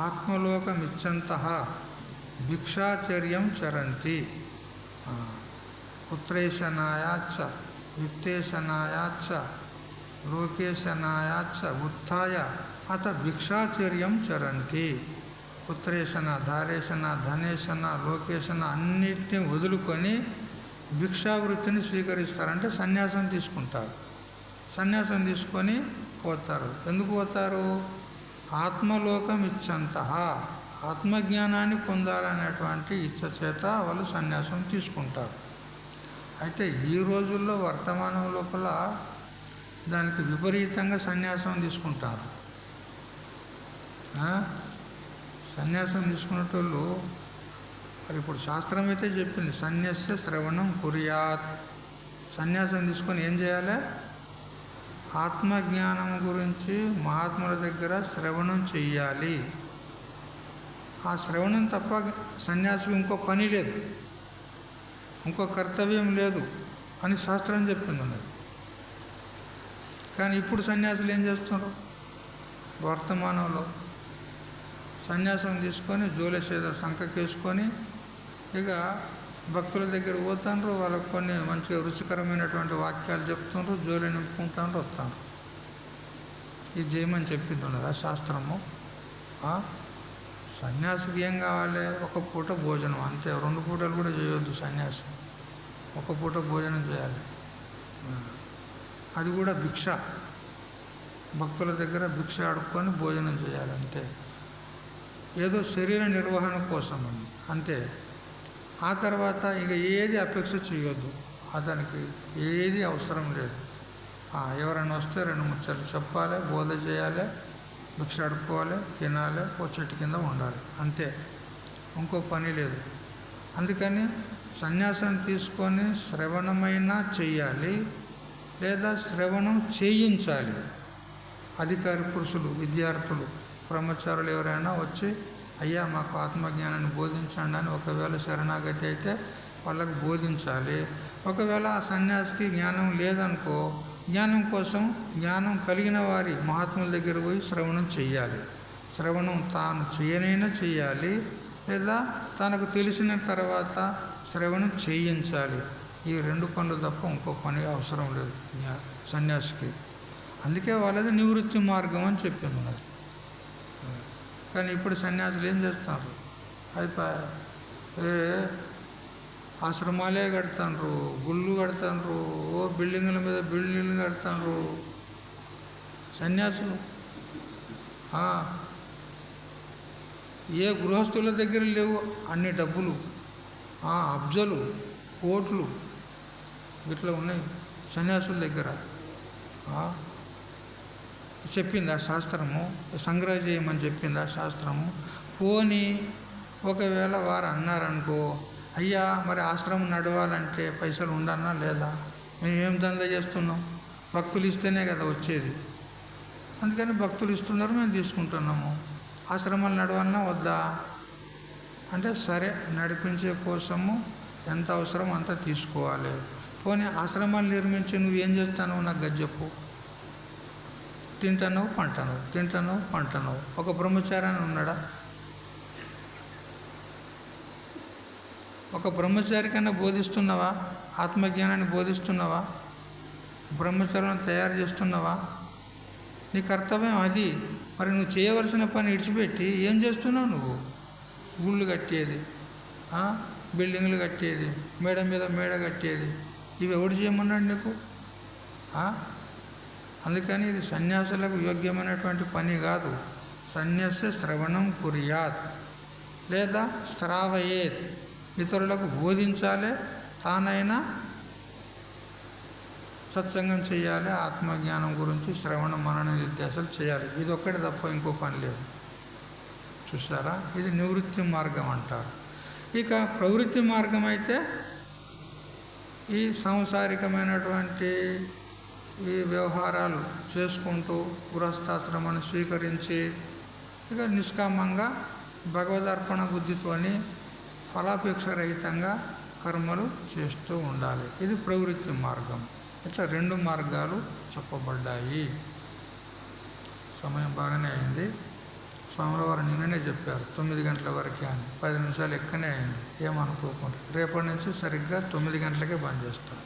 ఆత్మలోకమిచ్చంతః భిక్షాచర్యం చరంతి పుత్రేశనాయాచ్చ విత్తేశనాయాచ్చ లోకేశనాయాచ్చ ఉత్థాయ అత భిక్షాచర్యం చరంతి. పుత్రేశన, ధారేశన, ధనేశన, లోకేశన అన్నిటినీ వదులుకొని భిక్షావృత్తిని స్వీకరిస్తారంటే సన్యాసం తీసుకుంటారు. సన్యాసం తీసుకొని పోతారు. ఎందుకు పోతారు? ఆత్మలోకం ఇచ్చంతః, ఆత్మజ్ఞానాన్ని పొందాలనేటువంటి ఇచ్చ చేత వాళ్ళు సన్యాసం తీసుకుంటారు. అయితే ఈ రోజుల్లో వర్తమానం లోపల దానికి విపరీతంగా సన్యాసం తీసుకుంటారు. సన్యాసం తీసుకునేటోళ్ళు మరి ఇప్పుడు శాస్త్రం అయితే చెప్పింది, సన్యాస్య శ్రవణం కుర్యాత్. సన్యాసం తీసుకొని ఏం చేయాలి? ఆత్మజ్ఞానం గురించి మహాత్ముల దగ్గర శ్రవణం చెయ్యాలి. ఆ శ్రవణం తప్ప సన్యాసికి ఇంకో పని లేదు, ఇంకో కర్తవ్యం లేదు అని శాస్త్రం చెప్పింది ఉన్నది. కానీ ఇప్పుడు సన్యాసులు ఏం చేస్తున్నారు? వర్తమానంలో సన్యాసం తీసుకొని జోలెసేద సంకకేసుకొని ఇక భక్తుల దగ్గర పోతాండ్రు, వాళ్ళకు కొన్ని మంచిగా రుచికరమైనటువంటి వాక్యాలు చెప్తుండ్రు, జోలి నింపుకుంటాండ్రు, వస్తాను. ఇది చేయమని చెప్పింది ఉన్నదా శాస్త్రము? సన్యాసికి ఏం కావాలి? ఒక పూట భోజనం అంతే. 2 పూటలు కూడా చేయొద్దు సన్యాసం. ఒక పూట భోజనం చేయాలి. అది కూడా భిక్ష, భక్తుల దగ్గర భిక్ష ఆడుకొని భోజనం చేయాలి అంతే. ఏదో శరీర నిర్వహణ కోసం అని అంతే. ఆ తర్వాత ఇక ఏది అపేక్ష చేయొద్దు, అతనికి ఏది అవసరం లేదు. ఎవరైనా వస్తే 2 ముచ్చట్లు చెప్పాలి, బోధ చేయాలి, భిక్ష అడుక్కోవాలి, తినాలి, ఓ చెట్టు కింద ఉండాలి అంతే, ఇంకో పని లేదు. అందుకని సన్యాసం తీసుకొని శ్రవణమైనా చెయ్యాలి, లేదా శ్రవణం చేయించాలి. అధికారి పురుషులు, విద్యార్థులు, బ్రహ్మచారులు ఎవరైనా వచ్చి అయ్యా మాకు ఆత్మజ్ఞానాన్ని బోధించండి అని ఒకవేళ శరణాగతి అయితే వాళ్ళకు బోధించాలి. ఒకవేళ ఆ సన్యాసికి జ్ఞానం లేదనుకో, జ్ఞానం కోసం జ్ఞానం కలిగిన వారి మహాత్ముల దగ్గర పోయి శ్రవణం చెయ్యాలి. శ్రవణం తాను చేయనైనా చెయ్యాలి, లేదా తనకు తెలిసిన తర్వాత శ్రవణం చేయించాలి. ఈ 2 పనులు తప్ప ఇంకో పని అవసరం లేదు సన్యాసికి. అందుకే వాళ్ళది నివృత్తి మార్గం అని చెప్పింది ఉన్నది. కానీ ఇప్పుడు సన్యాసులు ఏం చేస్తున్నారు? ఆశ్రమాలే కడతాండ్రు, గుళ్ళు కడతాండ్రు, ఓ బిల్డింగుల మీద బిల్డింగ్లు కడతాండ్రు సన్యాసులు. ఏ గృహస్థుల దగ్గర లేవు అన్ని డబ్బులు, అబ్జలు, కోట్లు ఇట్లా ఉన్నాయి సన్యాసుల దగ్గర. చెప్పింది ఆ శాస్త్రము, సంగ్రహం చేయమని చెప్పింది ఆ శాస్త్రము. పోని ఒకవేళ వారు అన్నారనుకో, అయ్యా మరి ఆశ్రమం నడవాలంటే పైసలు ఉండన్నా లేదా? మేము ఏం దందా చేస్తున్నాం? భక్తులు ఇస్తేనే కదా వచ్చేది. అందుకని భక్తులు ఇస్తున్నారు, మేము తీసుకుంటున్నాము. ఆశ్రమాలు నడవాలన్నా వద్దా అంటే సరే, నడిపించే కోసము ఎంత అవసరం అంత తీసుకోవాలి. పోనీ ఆశ్రమాలు నిర్మించి నువ్వు ఏం చేస్తానో నాకు గది చెప్పు. తింటానో పంటనో, తింటానో పంటనో. ఒక బ్రహ్మచారి ఉన్నాడా? ఒక బ్రహ్మచారి కన్నా బోధిస్తున్నావా? ఆత్మజ్ఞానాన్ని బోధిస్తున్నావా? బ్రహ్మచారులను తయారు చేస్తున్నావా? నీ కర్తవ్యం అది. మరి నువ్వు చేయవలసిన పని విడిచిపెట్టి ఏం చేస్తున్నావు? నువ్వు గుళ్ళు కట్టేది, బిల్డింగ్లు కట్టేది, మేడ మీద మేడ కట్టేది, ఇవి ఎవడు చేయమన్నాడు నీకు? అందుకని ఇది సన్యాసులకు యోగ్యమైనటువంటి పని కాదు. సన్యాస శ్రవణం కుర్యాత్ లేదా శ్రావయేత్, ఇతరులకు బోధించాలి, తానైనా సత్సంగం చేయాలి, ఆత్మజ్ఞానం గురించి శ్రవణ మనన నిత్యాసలు చేయాలి. ఇది ఒక్కటి తప్ప ఇంకో పని లేదు. చూసారా? ఇది నివృత్తి మార్గం అంటారు. ఇక ప్రవృత్తి మార్గం అయితే ఈ సాంసారికమైనటువంటి ఈ వ్యవహారాలు చేసుకుంటూ గృహస్థాశ్రమాన్ని స్వీకరించి ఇక నిష్కామంగా భగవదర్పణ బుద్ధితోని ఫలాపేక్ష రహితంగా కర్మలు చేస్తూ ఉండాలి. ఇది ప్రవృత్తి మార్గం. ఇట్లా 2 మార్గాలు చెప్పబడ్డాయి. సమయం బాగానే అయింది. స్వామివారు నిన్ననే చెప్పారు 9 గంటల వరకే అని. 10 నిమిషాలు ఎక్కనే అయింది, ఏమనుకోకుండా. రేపటి నుంచి సరిగ్గా 9 గంటలకే బంద్ చేస్తాం.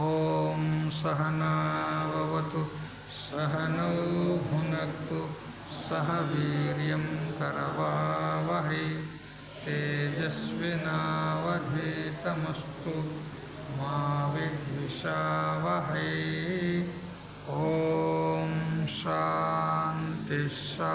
ఓం సహనావతు సహనౌ భునక్తు సహ వీర్యం కరవావహై తేజస్వినావధీతమస్తు మా విద్విషావహై. ఓం శాంతి శాంతి.